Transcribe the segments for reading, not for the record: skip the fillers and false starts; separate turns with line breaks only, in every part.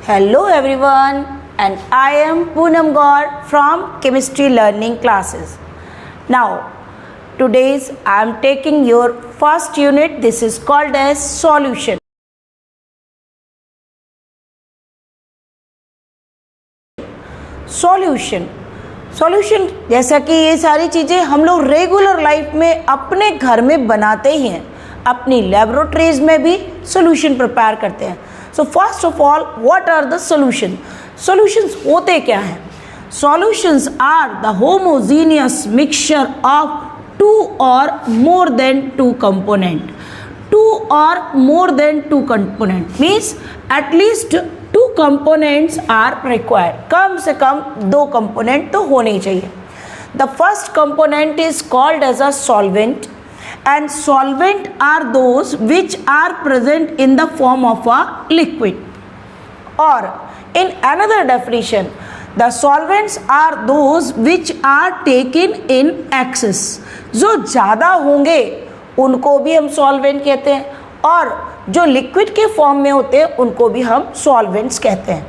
Hello everyone, and I am Poonam Gaur from Chemistry Learning Classes. Now, today's I am taking your first unit. This is called as solution. Solution जैसा कि ये सारी चीज़ें हम लोग regular life में अपने घर में बनाते ही हैं, अपनी लेबोरेटरीज में भी सॉल्यूशन प्रिपेयर करते हैं. So first of all, what are the solutions होते क्या हैं? Solutions are the homogeneous mixture of two or more than two component. Two or more than two component means at least two components are required. कम से कम दो component तो होने ही चाहिए. The first component is called as a solvent, and solvent are those which are present in the form of a liquid. Or in another definition, the solvents are those which are taken in excess. जो ज़्यादा होंगे उनको भी हम solvent कहते हैं, और जो liquid के form में होते हैं उनको भी हम solvents कहते हैं.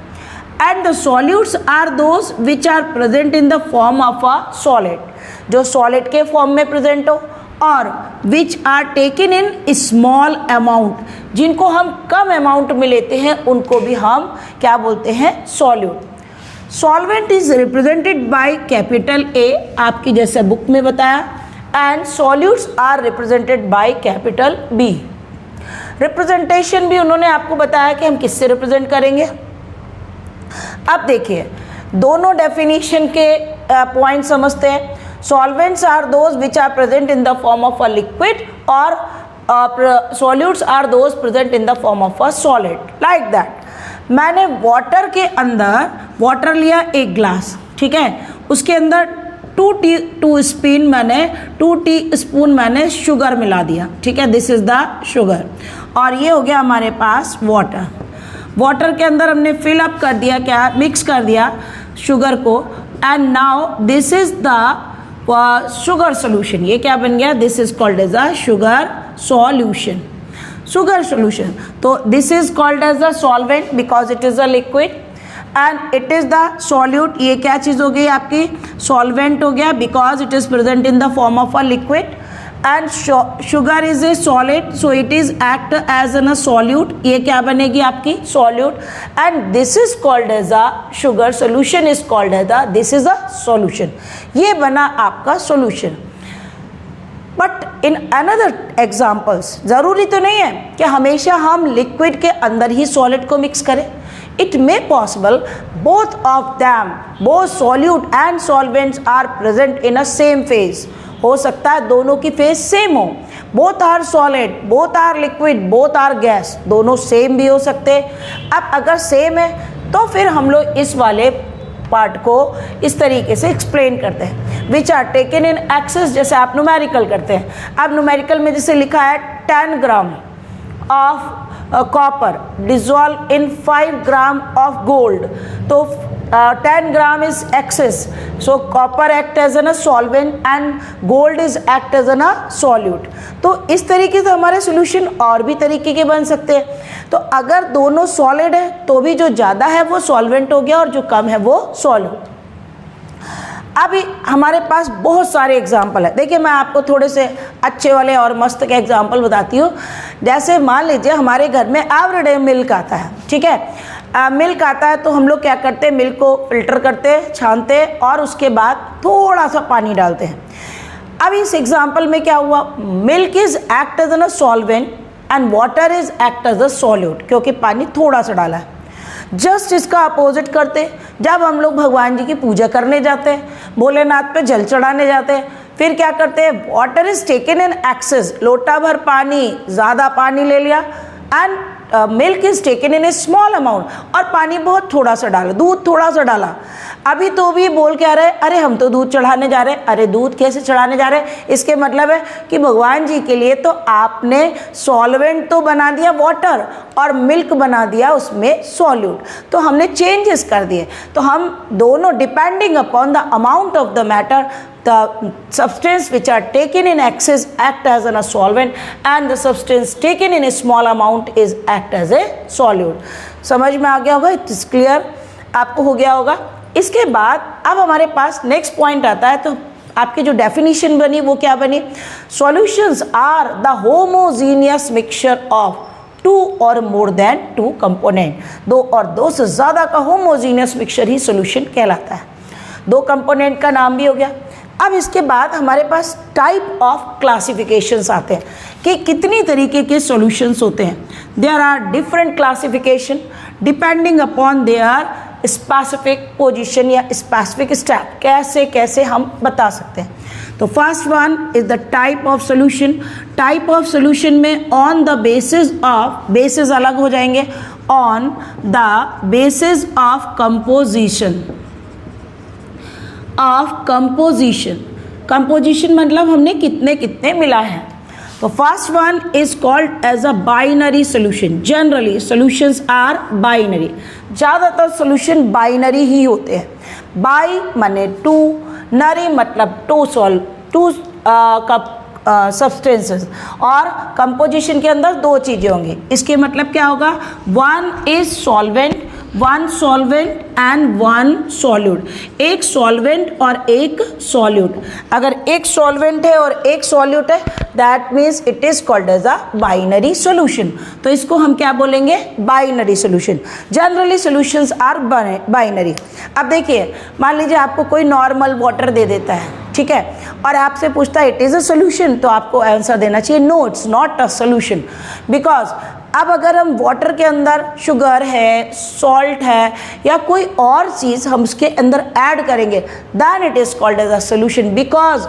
And the solutes are those which are present in the form of a solid. जो solid के form में present हो, और which are taken in small amount, जिनको हम कम अमाउंट में लेते हैं उनको भी हम क्या बोलते हैं? Solute. Solvent is represented by capital A, आपकी जैसे बुक में बताया, and solutes are represented by capital B. Representation भी उन्होंने आपको बताया कि हम किससे रिप्रेजेंट करेंगे. अब देखिए, दोनों डेफिनेशन के पॉइंट समझते हैं. Solvents are those which are present in the form of a liquid, और solutes are those present in the form of a solid. Like that. मैंने वाटर के अंदर वाटर लिया एक ग्लास, ठीक है, उसके अंदर 2 टीस्पून मैंने शुगर मिला दिया, ठीक है, दिस इज द शुगर, और ये हो गया हमारे पास वाटर. वाटर के अंदर हमने फिल अप कर दिया, क्या मिक्स कर दिया शुगर को, and now this is the sugar solution. ये क्या बन गया? This is called as a sugar solution. Sugar solution, तो this is called as a solvent because it is a liquid, and it is the solute. ये क्या चीज़ हो गई आपकी? सॉल्वेंट हो गया because it is present in the form of a liquid, and sugar is a solid, so it is act as an a solute. ये क्या बनेगी आपकी? Solute. And this is called as a sugar solution is called as a this is a solution. ये बना आपका solution. But in another examples, ज़रूरी तो नहीं है कि हमेशा हम लिक्विड के अंदर ही सॉलिड को मिक्स करें. It may possible both of them, both solute and solvents are present in a same phase. हो सकता है दोनों की फेज सेम हो. Both are solid, both are liquid, both are gas, दोनों सेम भी हो सकते हैं. अब अगर सेम है तो फिर हम लोग इस वाले पार्ट को इस तरीके से एक्सप्लेन करते हैं, which are taken in excess. जैसे आप न्यूमेरिकल करते हैं, अब न्यूमेरिकल में जैसे लिखा है 10 gram of copper dissolve in 5 gram of gold, तो 10 ग्राम is excess, so copper act as a solvent and gold is act as a solute. तो इस तरीके से हमारे सॉल्यूशन और भी तरीके के बन सकते हैं. तो अगर दोनों सॉलिड है तो भी जो ज़्यादा है वो सॉल्वेंट हो गया और जो कम है वो सॉल्यूट. अभी हमारे पास बहुत सारे एग्जाम्पल है. देखिए, मैं आपको थोड़े से अच्छे वाले और मस्त के एग्जाम्पल बताती हूँ. जैसे मान लीजिए हमारे घर में एवरीडे मिल्क आता है, ठीक है, मिल्क आता है तो हम लोग क्या करते हैं? मिल्क को फिल्टर करते हैं, छानते हैं, और उसके बाद थोड़ा सा पानी डालते हैं. अब इस एग्जाम्पल में क्या हुआ? Milk is act as a solvent and water is act as a solute, क्योंकि पानी थोड़ा सा डाला है. जस्ट इसका अपोजिट करते, जब हम लोग भगवान जी की पूजा करने जाते हैं, भोलेनाथ पे जल चढ़ाने जाते हैं, फिर क्या करते हैं? Water is taken in access, लोटा भर पानी, ज़्यादा पानी ले लिया, and milk is taken in a small amount, और पानी बहुत थोड़ा सा डाला, दूध थोड़ा सा डाला. अभी तो भी बोल के आ रहे हैं, अरे हम तो दूध चढ़ाने जा रहे हैं. अरे दूध कैसे चढ़ाने जा रहे हैं? इसके मतलब है कि भगवान जी के लिए तो आपने सॉल्वेंट तो बना दिया वाटर, और मिल्क बना दिया उसमें सॉल्यूट. तो हमने चेंजेस कर दिए. तो हम दोनों depending upon the amount of the matter, the substance which are taken in excess act as a solvent, and the substance taken in a small amount is act as a solute. समझ में आ गया होगा, it is clear, आपको हो गया होगा। इसके बाद अब हमारे पास नेक्स्ट पॉइंट आता है, तो आपकी जो डेफिनेशन बनी वो क्या बनी, solutions are the homogeneous mixture of two or more than two component, दो और दो से ज़्यादा का होमोजीनियस मिक्सचर ही सॉल्यूशन कहलाता है। दो कंपोनेंट का नाम भी हो गया। अब इसके बाद हमारे पास टाइप ऑफ क्लासिफिकेशंस आते हैं कि कितनी तरीके के सॉल्यूशंस होते हैं। There are different classification depending upon their specific position या स्पेसिफिक स्टेप, कैसे कैसे हम बता सकते हैं। तो first one is the type of solution. Type of solution में on the basis of, basis अलग हो जाएंगे, on the basis of composition, of composition. Composition मतलब हमने कितने कितने मिला है। तो first one is called as a binary solution. Generally solutions are binary, ज़्यादातर सॉल्यूशन बाइनरी ही होते हैं। बाई माने टू, नरी मतलब टू सब्सटेंसेस, और कंपोजिशन के अंदर दो चीज़ें होंगी। इसके मतलब क्या होगा, one is solvent, one solvent and one solute. एक सॉल्वेंट और एक सॉल्यूट। अगर एक सॉल्वेंट है और एक सॉल्यूट है, that means it is called as a binary solution. तो इसको हम क्या बोलेंगे, binary solution. Generally solutions are binary. अब देखिए, मान लीजिए आपको कोई नॉर्मल वाटर दे देता है, ठीक है, और आपसे पूछता है इट इज़ अ सॉल्यूशन, तो आपको आंसर देना चाहिए no, it's not a solution. Because अब अगर हम वाटर के अंदर शुगर है, सॉल्ट है, या कोई और चीज़ हम उसके अंदर ऐड करेंगे, then it is called as a solution, because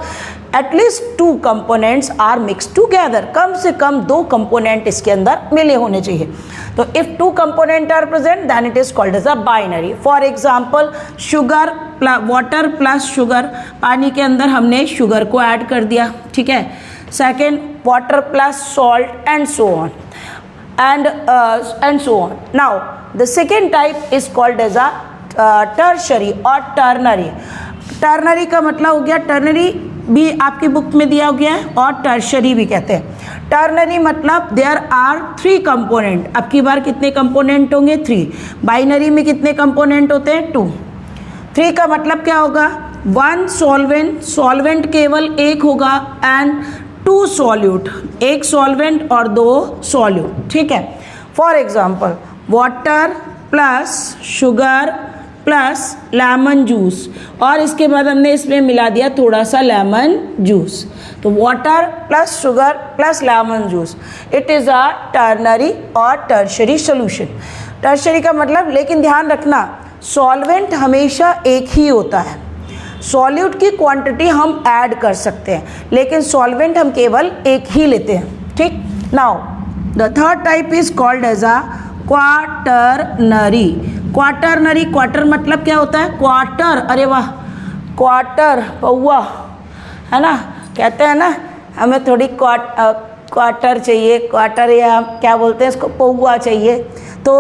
at least two components are mix together. कम से कम दो कंपोनेंट इसके अंदर मिले होने चाहिए। तो if two component are present then it is called as a binary. For example, sugar water plus sugar, पानी के अंदर हमने शुगर को ऐड कर दिया, ठीक है। Second, water plus salt and so on and so on. Now the second type is called as a tertiary or ternary. Ternary का मतलब हो गया, ternary भी आपकी बुक में दिया गया है और tertiary भी कहते हैं। Ternary मतलब there are three component। अब की बार कितने component होंगे, 3। बाइनरी में कितने component होते हैं, 2। 3 का मतलब क्या होगा, वन सॉल्वेंट, सॉल्वेंट केवल एक होगा, एंड टू सॉल्यूट, एक सॉल्वेंट और दो सॉल्यूट, ठीक है। For example, water plus sugar plus lemon juice, और इसके बाद हमने इसमें मिला दिया थोड़ा सा लेमन जूस। तो water plus sugar plus lemon juice, it is a ternary और टर्शरी सॉल्यूशन। टर्शरी का मतलब, लेकिन ध्यान रखना, सॉल्वेंट हमेशा एक ही होता है। सॉल्यूट की क्वांटिटी हम ऐड कर सकते हैं, लेकिन सॉल्वेंट हम केवल एक ही लेते हैं, ठीक। Now the third type is called as a quaternary. Quaternary, quarter मतलब क्या होता है, क्वार्टर, अरे वाह, क्वार्टर पौवा है ना, कहते हैं ना हमें थोड़ी क्वार्टर चाहिए, क्वार्टर या क्या बोलते हैं इसको, पौवा चाहिए। तो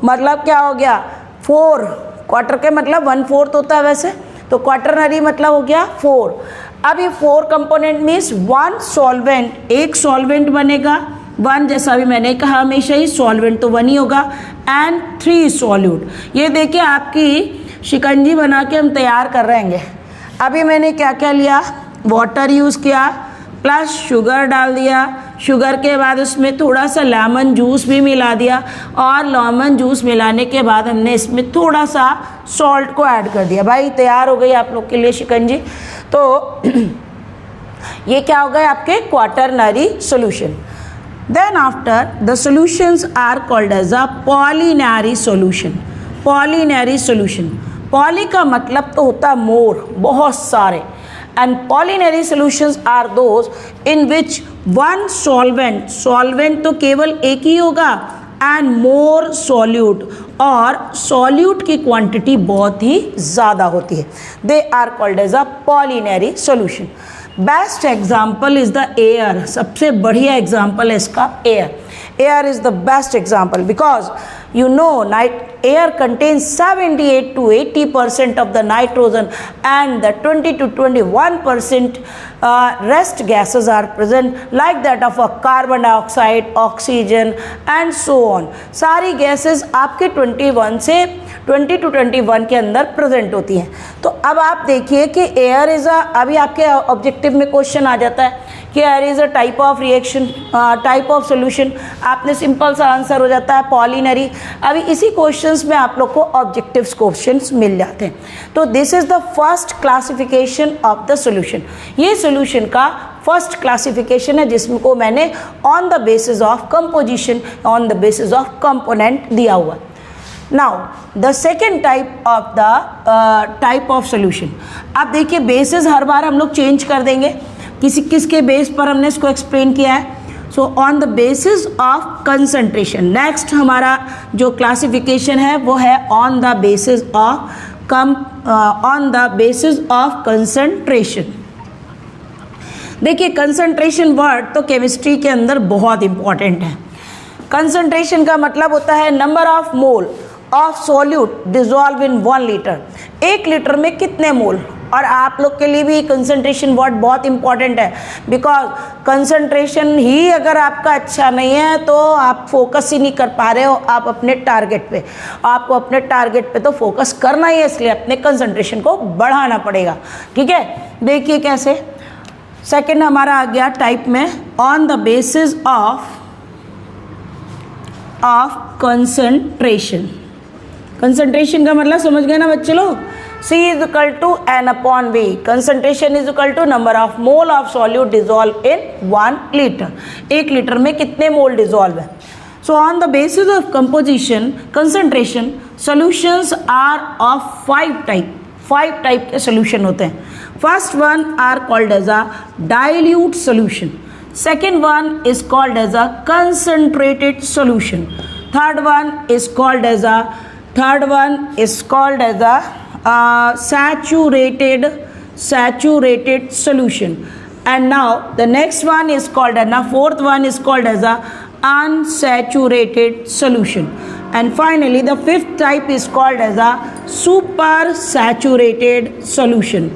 मतलब क्या हो गया, 4। क्वार्टर के मतलब 1/4 होता है वैसे, तो क्वाटरनरी मतलब हो गया 4। अब ये 4 कंपोनेंट मीन्स वन सॉल्वेंट, एक सॉल्वेंट बनेगा, वन जैसा भी मैंने कहा हमेशा ही सॉल्वेंट तो 1 ही होगा, एंड 3 सॉल्यूट। ये देखिए आपकी शिकंजी बना के हम तैयार कर रहे हैं। अभी मैंने क्या क्या लिया, वाटर यूज़ किया प्लस शुगर डाल दिया, शुगर के बाद उसमें थोड़ा सा लेमन जूस भी मिला दिया, और लेमन जूस मिलाने के बाद हमने इसमें थोड़ा सा सॉल्ट को ऐड कर दिया। भाई तैयार हो गई आप लोग के लिए शिकंजी। तो ये क्या हो गए आपके quaternary solution. Then after the solutions are called as a polynary solution. Polynary solution, poly का मतलब तो होता है मोर, बहुत सारे, and polynery solutions are those in which one solvent, solvent तो केवल एक ही होगा, and more solute, और solute की क्वांटिटी बहुत ही ज़्यादा होती है। They are called as a polynery solution. Best example is the air. सबसे बढ़िया एग्जाम्पल है इसका air. Air is the best example because you know air contains 78 to 80% of the nitrogen and the 20 to 21% rest gases are present like that of a carbon dioxide, oxygen and so on. सारी gases आपके 20 to 21 के अंदर present होती हैं. तो अब आप देखिए कि एयर इज अभी आपके ऑब्जेक्टिव में क्वेश्चन आ जाता है कि air is a type of reaction, type of solution. आपने सिंपल सा आंसर हो जाता है पॉलिनरी. अभी इसी क्वेश्चंस में आप लोग को ऑब्जेक्टिव क्वेश्चंस मिल जाते हैं. तो this is the first classification of the solution. ये सोल्यूशन का फर्स्ट क्लासिफिकेशन है जिसको मैंने on the basis of composition, on the basis of component दिया हुआ. Now the second type of the type of solution. आप देखिए बेसिस हर बार हम लोग चेंज कर देंगे. किसके बेस पर हमने इसको एक्सप्लेन किया है. सो on the basis of concentration. Next हमारा जो क्लासिफिकेशन है वो है on the basis of concentration. देखिए कंसंट्रेशन वर्ड तो केमिस्ट्री के अंदर बहुत इंपॉर्टेंट है. कंसंट्रेशन का मतलब होता है number of mole of solute dissolve in 1 litre. 1 litre में कितने मोल. और आप लोग के लिए भी कंसंट्रेशन वर्ड बहुत इंपॉर्टेंट है बिकॉज कंसंट्रेशन ही अगर आपका अच्छा नहीं है तो आप फोकस ही नहीं कर पा रहे हो आप अपने टारगेट पे. आपको अपने टारगेट पे तो फोकस करना ही है, इसलिए अपने कंसंट्रेशन को बढ़ाना पड़ेगा. ठीक है, देखिए कैसे. सेकंड हमारा आ गया टाइप में on the basis of concentration. Concentration का मतलब समझ गए ना बच्चे लोग. C is equal to N upon V. Concentration is equal to number of mole of solute dissolved in 1 liter. 1 litre में कितने मोल डिजॉल्व है. So on the basis of composition, concentration, solutions are of 5 type. 5 type के solution होते हैं. First one are called as a dilute solution. Second one is called as a concentrated solution. Third one is called as a saturated solution. And now the next one is called fourth one is called as a unsaturated solution. And finally the fifth type is called as a supersaturated solution.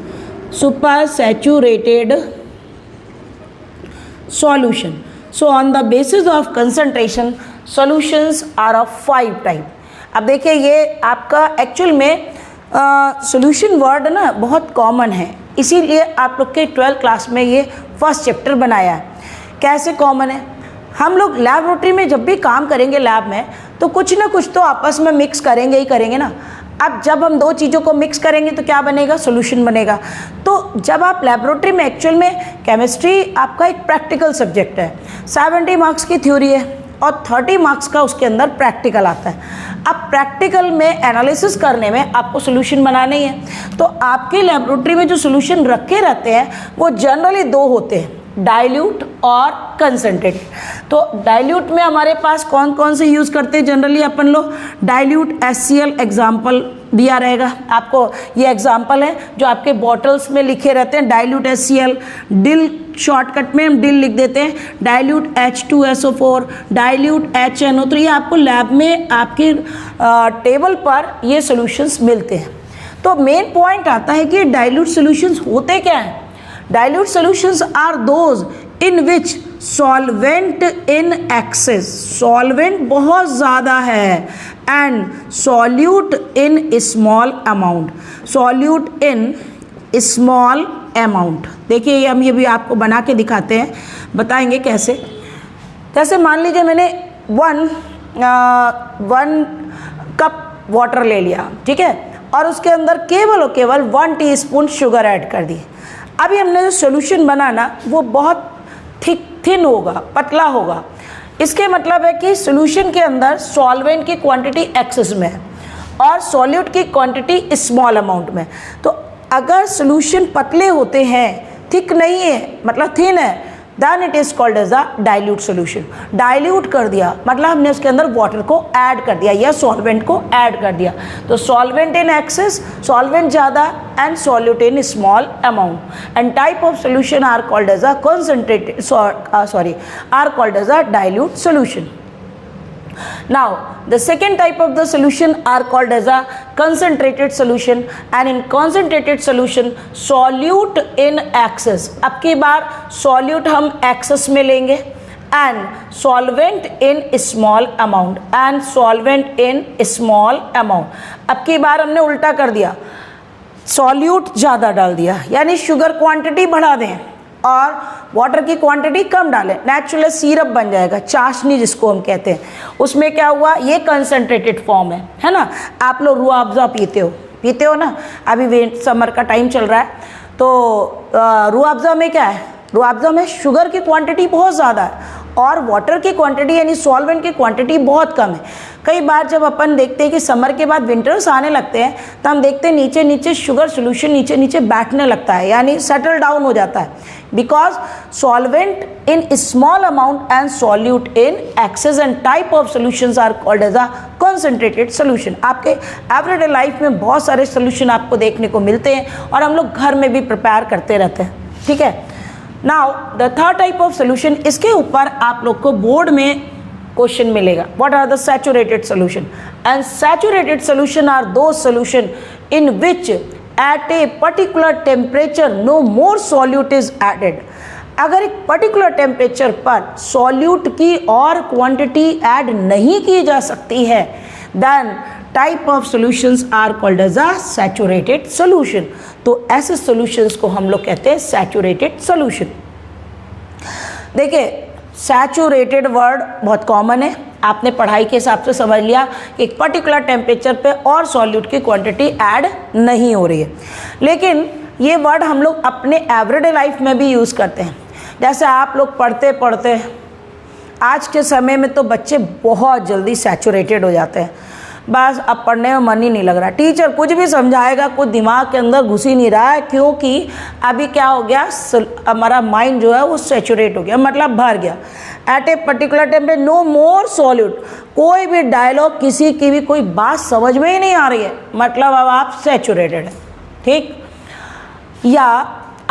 So on the basis of concentration, solutions are of 5 type. अब देखिए ये आपका actual में solution word ना बहुत common है, इसीलिए आप लोग के 12th क्लास में ये फर्स्ट चैप्टर बनाया है. कैसे कॉमन है. हम लोग लैबोरेटरी में जब भी काम करेंगे लैब में तो कुछ ना कुछ तो आपस में मिक्स करेंगे ही करेंगे ना. अब जब हम 2 चीज़ों को मिक्स करेंगे तो क्या बनेगा, सॉल्यूशन बनेगा. तो जब आप लैबोरेटरी में एक्चुअल में केमिस्ट्री आपका एक प्रैक्टिकल सब्जेक्ट है. 70 मार्क्स की थ्योरी है और 30 मार्क्स का उसके अंदर प्रैक्टिकल आता है. अब प्रैक्टिकल में एनालिसिस करने में आपको सॉल्यूशन बनाना ही है. तो आपके लैबोरेटरी में जो सॉल्यूशन रखे रहते हैं वो जनरली 2 होते हैं, डाइल्यूट और कंसंट्रेटेड. तो डाइल्यूट में हमारे पास कौन कौन से यूज़ करते हैं जनरली अपन लोग. डाइल्यूट HCl एग्जाम्पल दिया रहेगा आपको. ये एग्जाम्पल है जो आपके बॉटल्स में लिखे रहते हैं. डाइल्यूट HCl, डिल शॉर्टकट में हम डिल लिख देते हैं. Dilute H2SO4, dilute HNO. तो ये आपको लैब में आपके टेबल पर ये सॉल्यूशंस मिलते हैं. तो मेन पॉइंट आता है कि डाइल्यूट सॉल्यूशंस होते क्या हैं. Dilute solutions are those in which solvent in excess, solvent बहुत ज़्यादा है, and solute in small amount, solute in small amount. देखिए हम ये भी आपको बना के दिखाते हैं, बताएंगे कैसे. जैसे मान लीजिए मैंने 1 कप वाटर ले लिया, ठीक है, और उसके अंदर केवल और केवल 1 टीस्पून शुगर ऐड कर दी. अभी हमने जो सॉल्यूशन बनाना वो बहुत थिन होगा, पतला होगा. इसके मतलब है कि सॉल्यूशन के अंदर सॉल्वेंट की क्वांटिटी एक्सेस में है और सॉल्यूट की क्वांटिटी स्मॉल अमाउंट में. तो अगर सॉल्यूशन पतले होते हैं, थिक नहीं है, मतलब थिन है, then it is called as a dilute solution. Dilute कर दिया मतलब हमने उसके अंदर वाटर को ऐड कर दिया या सॉल्वेंट को ऐड कर दिया. तो सॉल्वेंट इन एक्सेस, सॉल्वेंट ज़्यादा, and solute in small amount. And type of solution are called as a concentrated are called as a dilute solution. Now the second type of the solution are called as a concentrated solution, and in concentrated solution solute in excess, अब की बार solute हम excess में लेंगे, and solvent in small amount, and solvent in small amount. अब की बार हमने उल्टा कर दिया, सॉल्यूट ज़्यादा डाल दिया, यानी शुगर क्वांटिटी बढ़ा दें और वाटर की क्वांटिटी कम डालें, नेचुरल सिरप बन जाएगा, चाशनी जिसको हम कहते हैं। उसमें क्या हुआ, ये कंसनट्रेटेड फॉर्म है ना। आप लोग रूह अफ़ज़ा पीते हो ना, अभी समर का टाइम चल रहा है, तो रूह अफ़ज़ा में क्या है, रूह अफ़ज़ा में शुगर की क्वांटिटी बहुत ज़्यादा है और वाटर की क्वांटिटी यानी सॉल्वेंट की क्वांटिटी बहुत कम है। कई बार जब अपन देखते हैं कि समर के बाद विंटर्स आने लगते हैं तो हम देखते हैं नीचे नीचे शुगर सोल्यूशन नीचे नीचे बैठने लगता है, यानी सेटल डाउन हो जाता है, because solvent in small amount and solute in excess and type of solutions are called as a concentrated solution. आपके एवरीडे लाइफ में बहुत सारे सोल्यूशन आपको देखने को मिलते हैं और हम लोग घर में भी प्रिपेयर करते रहते हैं, ठीक है। Now the third type of solution, इसके ऊपर आप लोग को बोर्ड में क्वेश्चन मिलेगा, what are the saturated solution, and saturated solution are दो solution in which at a particular temperature no more solute is added. अगर एक पर्टिकुलर टेम्परेचर पर सॉल्यूट की और क्वांटिटी ऐड नहीं की जा सकती है, then type of solutions are called as a saturated solution. तो ऐसे सॉल्यूशंस को हम लोग कहते हैं सैचुरेटेड सॉल्यूशन। देखिए सैचुरेटेड वर्ड बहुत कॉमन है, आपने पढ़ाई के हिसाब से समझ लिया कि एक पर्टिकुलर टेम्परेचर पे और सॉल्यूट की क्वांटिटी ऐड नहीं हो रही है, लेकिन ये वर्ड हम लोग अपने एवरीडे लाइफ में भी यूज़ करते हैं। जैसे आप लोग पढ़ते पढ़ते आज के समय में तो बच्चे बहुत जल्दी सैचुरेटेड हो जाते हैं, बस अब पढ़ने में मन ही नहीं लग रहा, टीचर कुछ भी समझाएगा कुछ दिमाग के अंदर घुस ही नहीं रहा है, क्योंकि अभी क्या हो गया, हमारा माइंड जो है वो सैचुरेट हो गया, मतलब भर गया। एट ए पर्टिकुलर टाइम पे नो मोर सॉल्यूट, कोई भी डायलॉग किसी की भी कोई बात समझ में ही नहीं आ रही है, मतलब अब आप सैचुरेटेड हैं, ठीक। या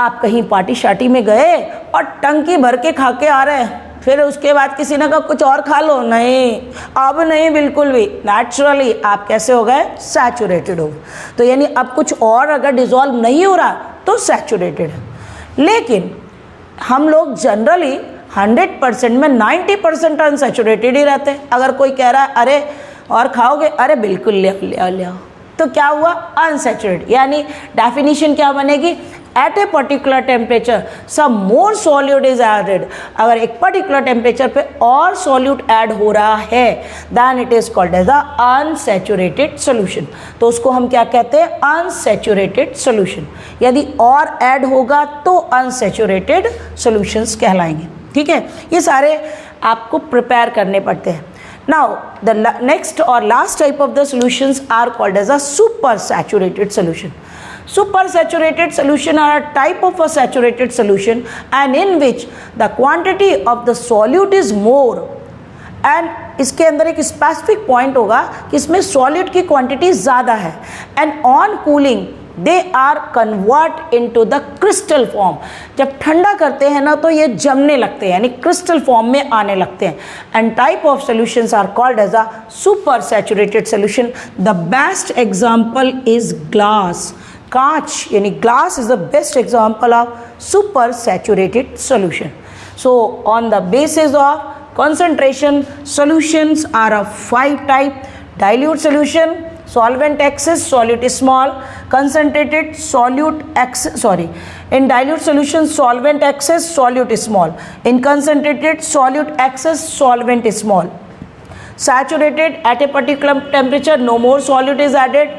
आप कहीं पार्टी शार्टी में गए और टंकी भर के खा के आ रहे हैं, फिर उसके बाद किसी ने कहा कुछ और खा लो, नहीं अब नहीं बिल्कुल भी, नेचुरली आप कैसे हो गए, सैचुरेटेड हो। तो यानी अब कुछ और अगर डिजॉल्व नहीं हो रहा तो सैचुरेटेड है। लेकिन हम लोग जनरली 100% में 90% अनसैचुरेटेड ही रहते हैं। अगर कोई कह रहा है अरे और खाओगे, अरे बिल्कुल ले आओ, तो क्या हुआ, अनसैचुरेटेड। यानी डेफिनेशन क्या बनेगी, at a particular temperature some more solute is added. अगर एक पर्टिकुलर टेम्परेचर पे और सॉल्यूट ऐड हो रहा है then it is called as a unsaturated solution. तो उसको हम क्या कहते हैं, अनसैचुरेटेड सोल्यूशन। यदि और ऐड होगा तो अनसैचुरेटेड सोल्यूशंस कहलाएंगे, ठीक है। ये सारे आपको प्रिपेयर करने पड़ते हैं। Now the next or last type of the solutions are called as a super saturated solution. Super saturated solution are a type of a saturated solution and in which the quantity of the solute is more, and इसके अंदर एक specific point होगा कि इसमें solute की quantity ज़्यादा है, and on cooling they are convert into the crystal form. जब ठंडा करते हैं ना तो ये जमने लगते हैं, यानी क्रिस्टल फॉर्म में आने लगते हैं, and type of solutions are called as a super saturated solution. The best example is glass, कांच, यानी glass is the best example of super saturated solution. So on the basis of concentration, solutions are of 5 type: dilute solution, solvent excess, solute is small; concentrated, solute excess, in dilute solution solvent excess, solute is small; in concentrated, solute excess, solvent is small; saturated, at a particular temperature no more solute is added;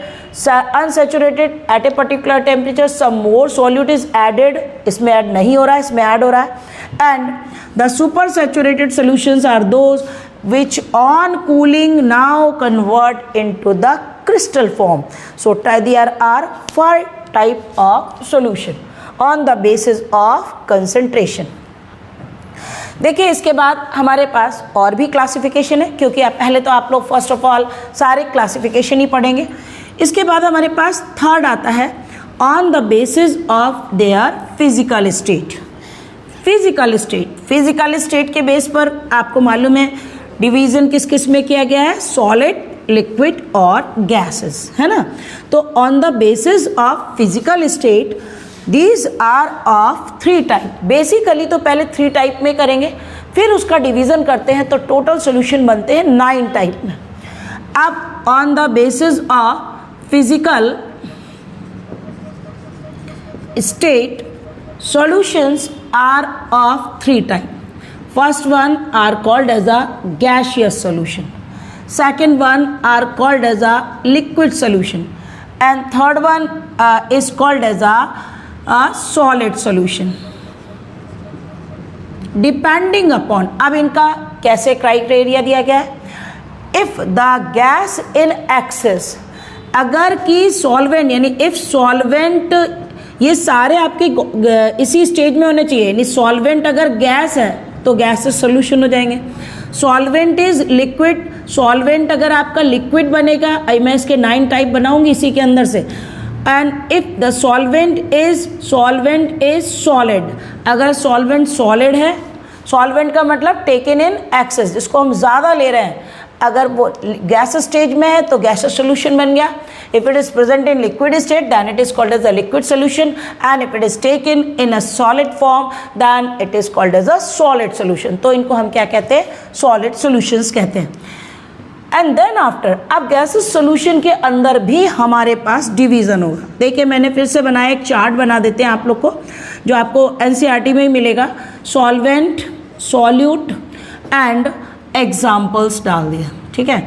unsaturated, at a particular temperature some more solute is added, इसमें add नहीं हो रहा है, इसमें add हो रहा है। and the super saturated solutions are those which on cooling now convert into the crystal form. So there are 5 type of solution on the basis of concentration. देखिए इसके बाद हमारे पास और भी क्लासिफिकेशन है, क्योंकि पहले तो आप लोग फर्स्ट ऑफ ऑल सारे क्लासिफिकेशन ही पढ़ेंगे। इसके बाद हमारे पास थर्ड आता है on the basis of their physical state. Physical state के बेस पर आपको मालूम है डिवीजन किस किस में किया गया है, सॉलिड, लिक्विड और गैसेस, है ना। तो on the basis of physical state these are of 3 type. Basically तो पहले 3 टाइप में करेंगे, फिर उसका डिवीजन करते हैं तो टोटल सॉल्यूशन बनते हैं 9 टाइप में। अब on the basis of physical state solutions are of 3 type. First one are called as a gaseous solution, second one are called as a liquid solution, and third one is called as a solid solution. Depending upon, अब इनका कैसे criteria दिया गया है, if the gas in excess, अगर की solvent यानी if solvent, ये सारे आपके इसी स्टेज में होने चाहिए, यानी सॉल्वेंट अगर गैस है तो गैसेस सोल्यूशन हो जाएंगे। सॉल्वेंट इज लिक्विड, सॉल्वेंट अगर आपका लिक्विड बनेगा, मैं इसके 9 टाइप बनाऊंगी इसी के अंदर से। And if the solvent is solid, अगर सॉल्वेंट सॉलिड है, सॉल्वेंट का मतलब टेकन इन एक्सेस, जिसको हम ज़्यादा ले रहे हैं, अगर वो गैस स्टेज में है तो गैसेस सोल्यूशन बन गया। If it is present in liquid state then it is called as a liquid solution, and if it is taken in a solid form then it is called as a solid solution. तो इनको हम क्या कहते हैं, solid solutions कहते हैं। And then after, अब gases solution के अंदर भी हमारे पास डिवीजन होगा। देखिए मैंने फिर से बनाया, एक चार्ट बना देते हैं आप लोग को, जो आपको एनसीईआरटी में ही मिलेगा। सॉल्वेंट, सॉल्यूट एंड एग्जाम्पल्स डाल दिया, ठीक है।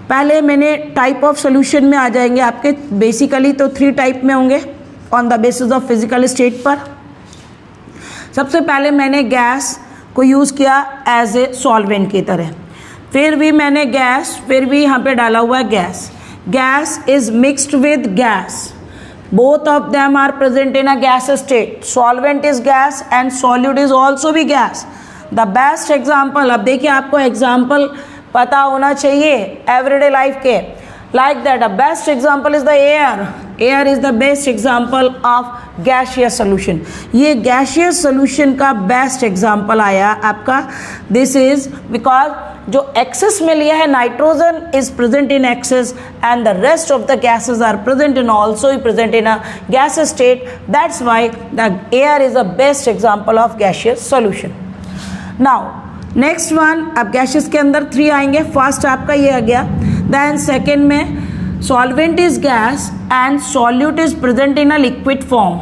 पहले मैंने टाइप ऑफ सोल्यूशन में आ जाएंगे आपके, बेसिकली तो 3 टाइप में होंगे on the basis of physical state पर। सबसे पहले मैंने गैस को यूज़ किया एज ए सॉल्वेंट की तरह, फिर भी मैंने गैस, फिर भी यहाँ पे डाला हुआ है gas. Gas is mixed with gas, both of them are present in a gas state. Solvent is gas and solute is also be gas. The best example, अब देखिए आपको एग्जाम्पल पता होना चाहिए एवरीडे लाइफ के, like that a best example is the air. Air is the best example of gaseous solution. ये gaseous solution का best example आया आपका, this is because जो एक्सेस में लिया है, nitrogen is present in excess and the rest of the gases are present in also present in a gas state, that's why the air is the best example of gaseous solution. Now next one, अब gases के अंदर 3 आएंगे। First आपका ये आ गया, then second में solvent is gas and solute is present in a liquid form.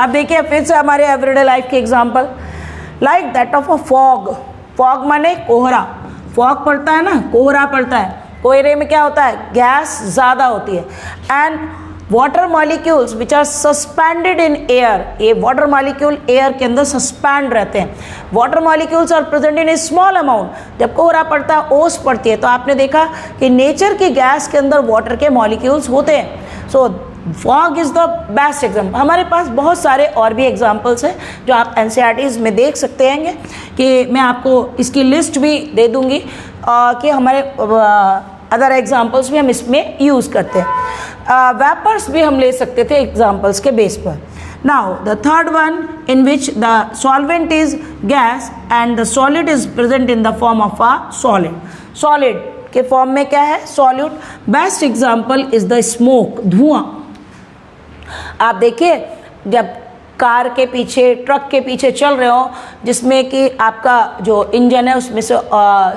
अब देखिए फिर से हमारे एवरीडे लाइफ के example, like that of a fog. Fog माने कोहरा, फॉग पड़ता है ना, कोहरा पड़ता है, कोहरे में क्या होता है, गैस ज़्यादा होती है। And water molecules which are suspended in air, ये वाटर मॉलिक्यूल एयर के अंदर सस्पेंड रहते हैं। Water molecules are present in a small amount. जब कोहरा पड़ता है, ओस पड़ती है, तो आपने देखा कि नेचर की गैस के अंदर वाटर के मॉलिक्यूल्स होते हैं। So fog is the best example. हमारे पास बहुत सारे और भी एग्जाम्पल्स हैं जो आप एनसीईआरटीज़ में देख सकते हैं, कि मैं आपको इसकी लिस्ट भी दे दूँगी कि हमारे अदर एग्जाम्पल्स भी हम इसमें यूज़ करते हैं। वेपर्स भी हम ले सकते थे एग्जाम्पल्स के बेस पर। Now the third one in which the solvent is gas and the solid is present in the form of a solid. Solid के फॉर्म में क्या है, solute. Best example is the smoke, धुआं। आप देखिए जब कार के पीछे, ट्रक के पीछे चल रहे हो, जिसमें कि आपका जो इंजन है उसमें से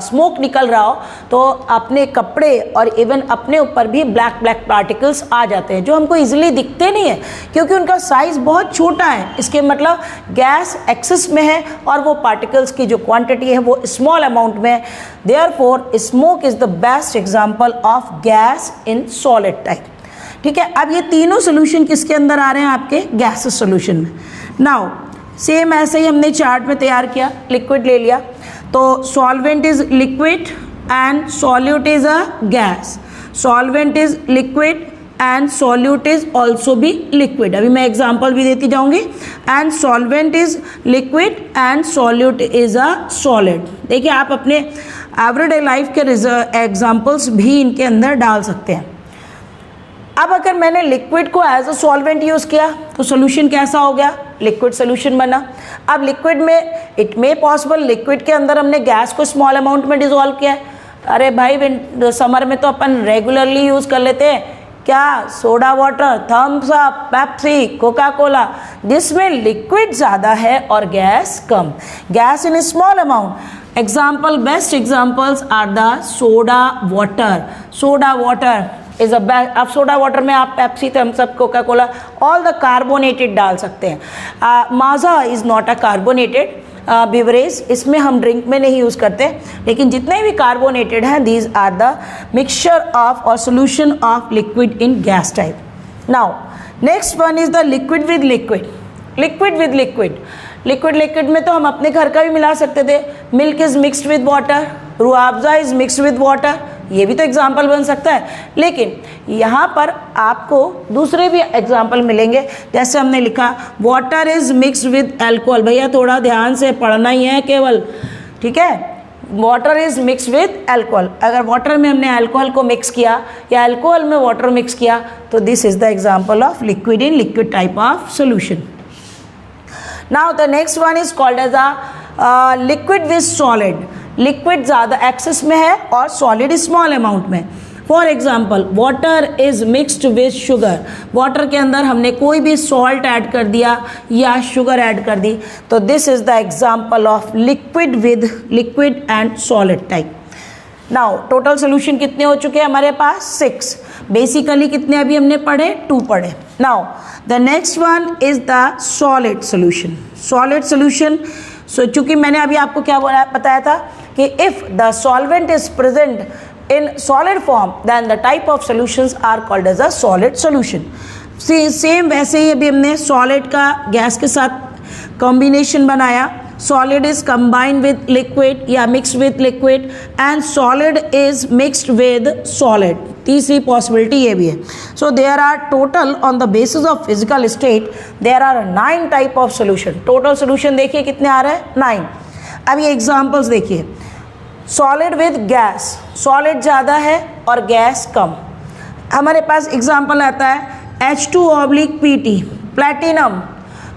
स्मोक निकल रहा हो, तो अपने कपड़े और इवन अपने ऊपर भी ब्लैक ब्लैक पार्टिकल्स आ जाते हैं, जो हमको इजीली दिखते नहीं है क्योंकि उनका साइज़ बहुत छोटा है। इसके मतलब गैस एक्सेस में है और वो पार्टिकल्स की जो क्वांटिटी है वो स्मॉल अमाउंट में है। Therefore smoke is the best example of gas in solid type. ठीक है, अब ये तीनों सोल्यूशन किसके अंदर आ रहे हैं, आपके गैसेस सोल्यूशन में। नाउ सेम ऐसे ही हमने चार्ट में तैयार किया, लिक्विड ले लिया, तो solvent is liquid and solute is a gas. Solvent is liquid and solute is also भी लिक्विड। अभी मैं एग्जाम्पल भी देती जाऊंगी। And solvent is liquid and solute is a solid. देखिए आप अपने एवरीडे लाइफ के एग्जाम्पल्स भी इनके अंदर डाल सकते हैं। अब अगर मैंने लिक्विड को एज अ सॉल्वेंट यूज़ किया तो सोल्यूशन कैसा हो गया, लिक्विड सोल्यूशन बना। अब लिक्विड में इट मे पॉसिबल, लिक्विड के अंदर हमने गैस को स्मॉल अमाउंट में डिजोल्व किया है। अरे भाई समर में तो अपन रेगुलरली यूज़ कर लेते हैं क्या, soda water, Thums Up, Pepsi, Coca Cola, जिसमें लिक्विड ज़्यादा है और गैस कम, gas in small amount. Example, best examples are the soda water. Soda water is a best. अब सोडा वाटर में आप Pepsi, Thums Up, Coca Cola, all the carbonated डाल सकते हैं। Maaza is not a carbonated beverage, इसमें हम drink में नहीं यूज़ करते, लेकिन जितने भी कार्बोनेटेड हैं these are the mixture of और solution of liquid in gas type. Now next one is the liquid with liquid. Liquid with liquid, liquid liquid में तो हम अपने घर का भी मिला सकते थे। Milk is mixed with water, Rooh Afza is mixed with water, ये भी तो एग्जाम्पल बन सकता है। लेकिन यहाँ पर आपको दूसरे भी एग्जाम्पल मिलेंगे, जैसे हमने लिखा water is mixed with alcohol. भैया थोड़ा ध्यान से पढ़ना ही है केवल, ठीक है। Water is mixed with alcohol, अगर वाटर में हमने अल्कोहल को मिक्स किया या अल्कोहल में वाटर मिक्स किया तो this is the example of liquid in liquid type of solution. Now the next one is called as a liquid with solid. Liquid ज़्यादा एक्सेस में है और सॉलिड स्मॉल अमाउंट में। For example, water is mixed with sugar. Water के अंदर हमने कोई भी सॉल्ट ऐड कर दिया या शुगर ऐड कर दी तो this is the example of liquid with liquid and solid type. Now total solution कितने हो चुके हैं हमारे पास, 6। बेसिकली कितने अभी हमने पढ़े, 2 पढ़े। Now the next one is the solid solution. Solid solution, so चूंकि मैंने अभी आपको क्या बताया था कि if the solvent is present in solid form then the type of solutions are called as a solid solution. Same वैसे ही अभी हमने सॉलिड का गैस के साथ कॉम्बिनेशन बनाया। Solid is combined with liquid या mixed with liquid and solid is mixed with solid. तीसरी पॉसिबिलिटी ये भी है। So there are total on the basis of physical state there are 9 type of solution. Total solution देखिए कितने आ रहे हैं, 9। अब ये एग्जाम्पल्स देखिए, सॉलिड विद गैस, सॉलिड ज़्यादा है और गैस कम। हमारे पास एग्जाम्पल आता है H2/Pt, प्लेटिनम,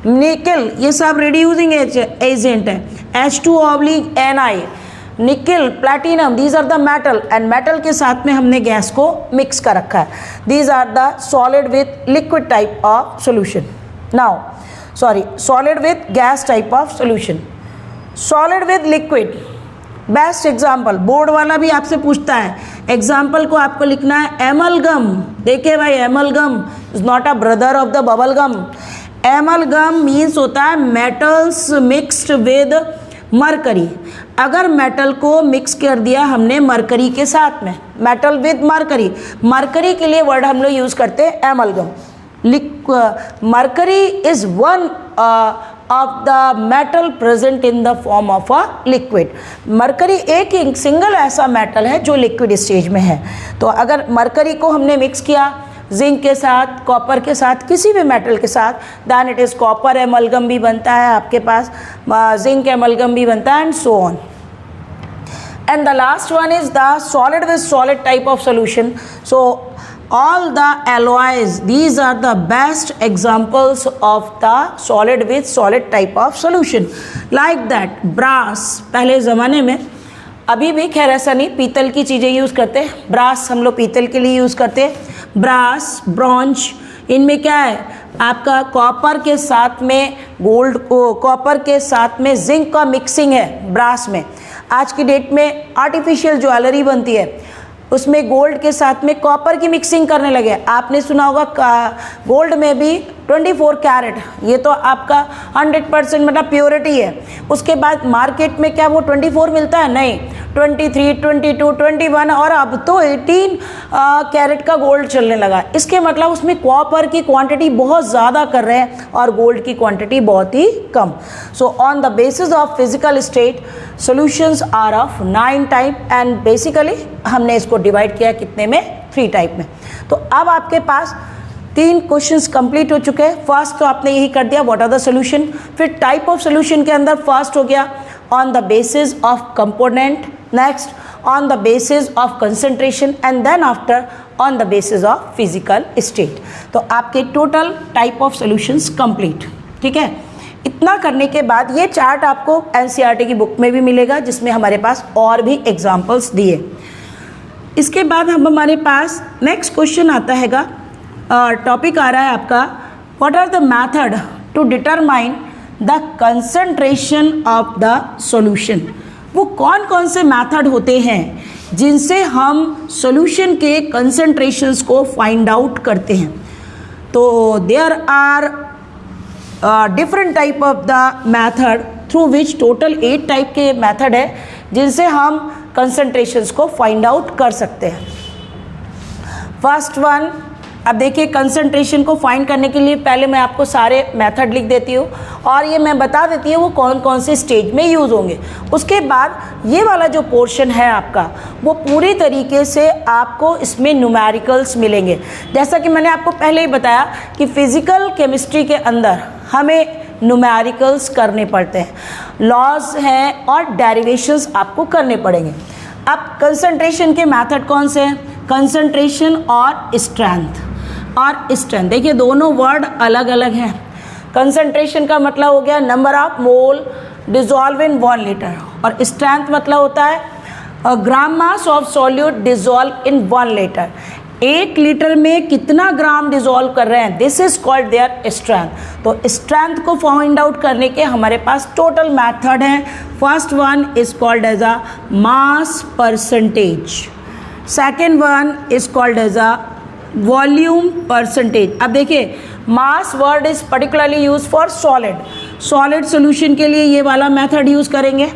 निकल, ये सब रिड्यूसिंग एजेंट है। H2/Ni, nickel, platinum, these are the metal and metal के साथ में हमने गैस को मिक्स कर रखा है। These are the solid with liquid type of solution. Now solid with gas type of solution. Solid with liquid, best example, board वाला भी आपसे पूछता है, एग्जाम्पल को आपको लिखना है एमलगम। देखिए भाई, amalgam is not a brother of the bubblegum. Amalgam means होता है मेटल्स मिक्स्ड विद मरकरी। अगर मेटल को मिक्स कर दिया हमने मरकरी के साथ में, मेटल विद मरकरी, मरकरी के लिए वर्ड हम लोग यूज़ करते हैं amalgam. Mercury is one of the metal present in the form of a liquid. Mercury एक सिंगल ऐसा मेटल है जो लिक्विड स्टेज में है। तो अगर मरकरी को हमने मिक्स किया जिंक के साथ, कॉपर के साथ, किसी भी मेटल के साथ, then it is copper amalgam भी बनता है आपके पास, जिंक एमलगम भी बनता है and so on. And the last one is the solid with solid type of solution. So all the alloys, these are the best examples of the solid with solid type of solution. Like that brass, पहले ज़माने में, अभी भी खैर ऐसा नहीं, पीतल की चीज़ें यूज़ करते हैं। ब्रास हम लोग पीतल के लिए यूज़ करते हैं। ब्रास, ब्रॉन्ज, इनमें क्या है आपका कॉपर के साथ में गोल्ड, कॉपर के साथ में जिंक का मिक्सिंग है ब्रास में। आज की डेट में आर्टिफिशियल ज्वेलरी बनती है, उसमें गोल्ड के साथ में कॉपर की मिक्सिंग करने लगे। आपने सुना होगा गोल्ड में भी 24 कैरेट, ये तो आपका 100% मतलब प्योरिटी है। उसके बाद मार्केट में क्या वो 24 मिलता है, नहीं, 23, 22, 21 और अब तो 18 कैरेट का गोल्ड चलने लगा। इसके मतलब उसमें कॉपर की क्वांटिटी बहुत ज़्यादा कर रहे हैं और गोल्ड की क्वांटिटी बहुत ही कम। So on the basis of physical state solutions are of 9 type and basically हमने इसको डिवाइड किया कितने में, 3 टाइप में। तो अब आपके पास 3 क्वेश्चंस कंप्लीट हो चुके हैं। फर्स्ट तो आपने यही कर दिया, व्हाट आर द सॉल्यूशन। फिर टाइप ऑफ सॉल्यूशन के अंदर फर्स्ट हो गया on the basis of component, next on the basis of concentration, and then after on the basis of physical state. तो आपके total type of solutions complete. ठीक है, इतना करने के बाद ये चार्ट आपको एनसीईआरटी की बुक में भी मिलेगा, जिसमें हमारे पास और भी एग्जाम्पल्स दिए। इसके बाद हमारे पास नेक्स्ट क्वेश्चन आता हैगा, टॉपिक आ रहा है आपका, what are the method to determine the concentration of the solution. वो कौन कौन से मेथड होते हैं जिनसे हम सॉल्यूशन के कंसंट्रेशंस को फाइंड आउट करते हैं। तो there are different type of the method through which total 8 type के मेथड है जिनसे हम कंसंट्रेशंस को फाइंड आउट कर सकते हैं। फर्स्ट वन, अब देखिए कंसंट्रेशन को फाइंड करने के लिए पहले मैं आपको सारे मेथड लिख देती हूँ और ये मैं बता देती हूँ वो कौन कौन से स्टेज में यूज़ होंगे। उसके बाद ये वाला जो पोर्शन है आपका, वो पूरी तरीके से आपको इसमें न्यूमेरिकल्स मिलेंगे। जैसा कि मैंने आपको पहले ही बताया कि फिज़िकल केमिस्ट्री के अंदर हमें न्यूमेरिकल्स करने पड़ते हैं, लॉज हैं और डेरिवेशंस आपको करने पड़ेंगे। अब कंसंट्रेशन के मेथड कौन से हैं? कंसंट्रेशन और स्ट्रेंथ। देखिए दोनों वर्ड अलग अलग हैं। कंसंट्रेशन का मतलब हो गया number of mole dissolve in 1 litre, और स्ट्रेंथ मतलब होता है gram mass of solute dissolve in 1 litre. 1 litre में कितना ग्राम डिजॉल्व कर रहे हैं, this is called their strength. तो स्ट्रेंथ को फाइंड आउट करने के हमारे पास टोटल मेथड हैं। First one is called as a mass percentage, second one is called as a volume percentage. अब देखिए mass word is particularly use for solid solution के लिए ये वाला मेथड यूज करेंगे।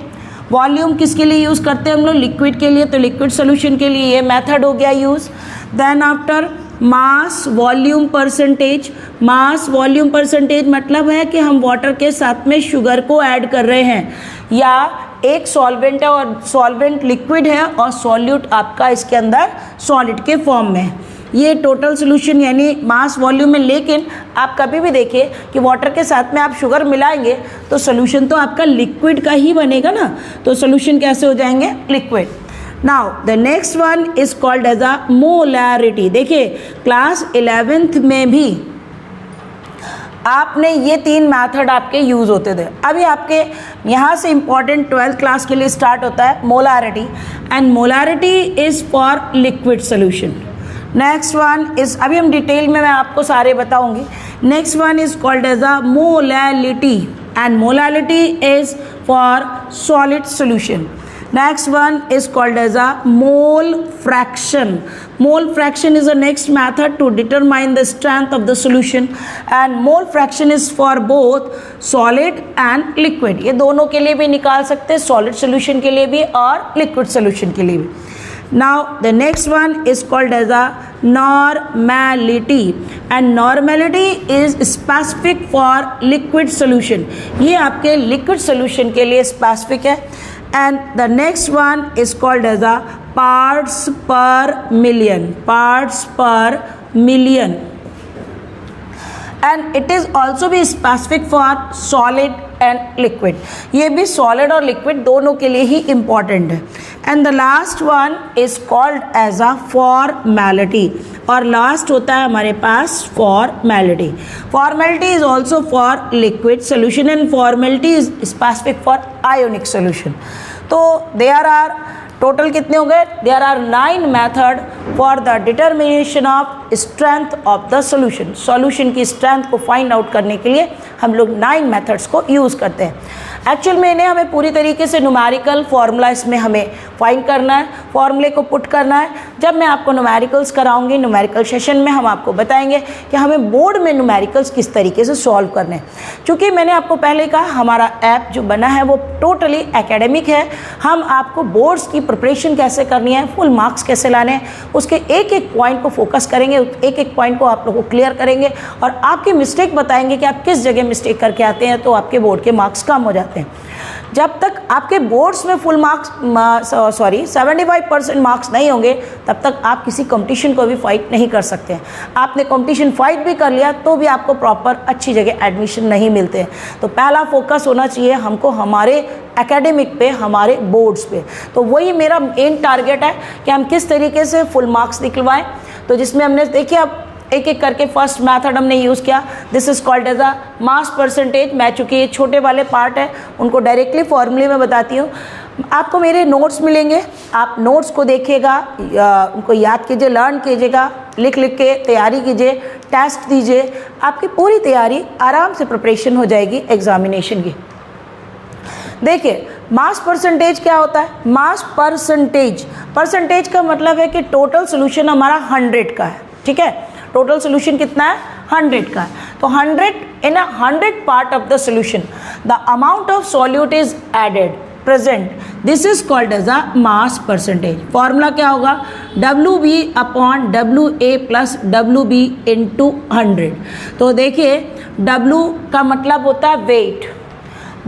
वॉल्यूम किसके लिए यूज करते हैं हम लोग? लिक्विड के लिए, तो लिक्विड सोल्यूशन के लिए ये मेथड हो गया use. Then after mass volume percentage, mass volume percentage मतलब है कि हम वाटर के साथ में शुगर को ऐड कर रहे हैं, या एक सॉल्वेंट है और सॉल्वेंट लिक्विड है और सॉल्यूट आपका इसके अंदर सॉलिड के फॉर्म में है। ये टोटल सोल्यूशन यानी मास वॉल्यूम में। लेकिन आप कभी भी देखिए कि वाटर के साथ में आप शुगर मिलाएंगे तो सोल्यूशन तो आपका लिक्विड का ही बनेगा ना, तो सोल्यूशन कैसे हो जाएंगे? Liquid. Now the next one is called as a molarity. देखिए क्लास 11th में भी आपने ये 3 मेथड आपके यूज़ होते थे। अभी आपके यहाँ से इम्पॉर्टेंट 12th क्लास के लिए स्टार्ट होता है molarity, and molarity is for liquid solution. Next one is, अभी हम डिटेल में मैं आपको सारे बताऊंगी। Next one is called as a molality, and molality is for solid solution. Next one is called as a mole fraction. Mole fraction is the next method to determine the strength of the solution, and mole fraction is for both solid and liquid. ये दोनों के लिए भी निकाल सकते हैं, solid solution के लिए भी और liquid solution के लिए भी। Now the next one is called as a normality, and normality is specific for liquid solution. ये आपके liquid solution के लिए specific है। And the next one is called as a parts per million, and it is also be specific for solid and liquid. ये भी solid और liquid दोनों के लिए ही important है। And the last one is called as a formality, और last होता है हमारे पास formality. Formality is also for liquid solution and formality is specific for ionic solution. तो there are टोटल कितने हो गए? There are 9 method for the determination of strength of the solution. Solution की strength को find out करने के लिए हम लोग 9 मेथड्स को यूज़ करते हैं। एक्चुअल में इन्हें हमें पूरी तरीके से न्यूमेरिकल फार्मूला इसमें हमें फाइंड करना है, फार्मूले को पुट करना है। जब मैं आपको न्यूमेरिकल्स कराऊंगी, न्यूमेरिकल सेशन में हम आपको बताएंगे कि हमें बोर्ड में न्यूमेरिकल्स किस तरीके से सॉल्व करने हैं। क्योंकि मैंने आपको पहले कहा हमारा ऐप जो बना है वो टोटली एकेडमिक है। हम आपको बोर्ड्स की प्रिपरेशन कैसे करनी है, फुल मार्क्स कैसे लाने हैं, उसके एक एक पॉइंट को फोकस करेंगे, एक एक पॉइंट को आप लोगों को क्लियर करेंगे और आपके मिस्टेक बताएंगे कि आप किस जगह मिस्टेक करके आते हैं तो आपके बोर्ड के मार्क्स कम हो जाते हैं। जब तक आपके बोर्ड्स में फुल मार्क्स 75% मार्क्स नहीं होंगे तब तक आप किसी कंपटीशन को भी फाइट नहीं कर सकते हैं। आपने कंपटीशन फाइट भी कर लिया तो भी आपको प्रॉपर अच्छी जगह एडमिशन नहीं मिलते हैं। तो पहला फोकस होना चाहिए हमको हमारे एकेडमिक पे, हमारे बोर्ड्स पे। तो वही मेरा मेन टारगेट है कि हम किस तरीके से फुल मार्क्स निकलवाएं। तो जिसमें हमने देखिए अब एक एक करके फर्स्ट मेथड हमने यूज़ किया, this is called as a mass percentage. मैं चूँकि ये छोटे वाले पार्ट है उनको डायरेक्टली फॉर्मूले में बताती हूँ। आपको मेरे नोट्स मिलेंगे, आप नोट्स को देखिएगा, उनको याद कीजिए, लर्न कीजिएगा, लिख लिख के तैयारी कीजिए, टेस्ट दीजिए, आपकी पूरी तैयारी आराम से प्रिपरेशन हो जाएगी एग्जामिनेशन की। देखिए मास परसेंटेज क्या होता है? मास परसेंटेज का मतलब है कि टोटल सोल्यूशन हमारा 100 का है, ठीक है। टोटल सोल्यूशन कितना है? 100 का है। तो 100 in 100 part of the solution the amount of solute is added present, this is called as a mass percentage. Formula क्या होगा? WB upon WA plus WB into 100। तो देखिए W का मतलब होता है weight,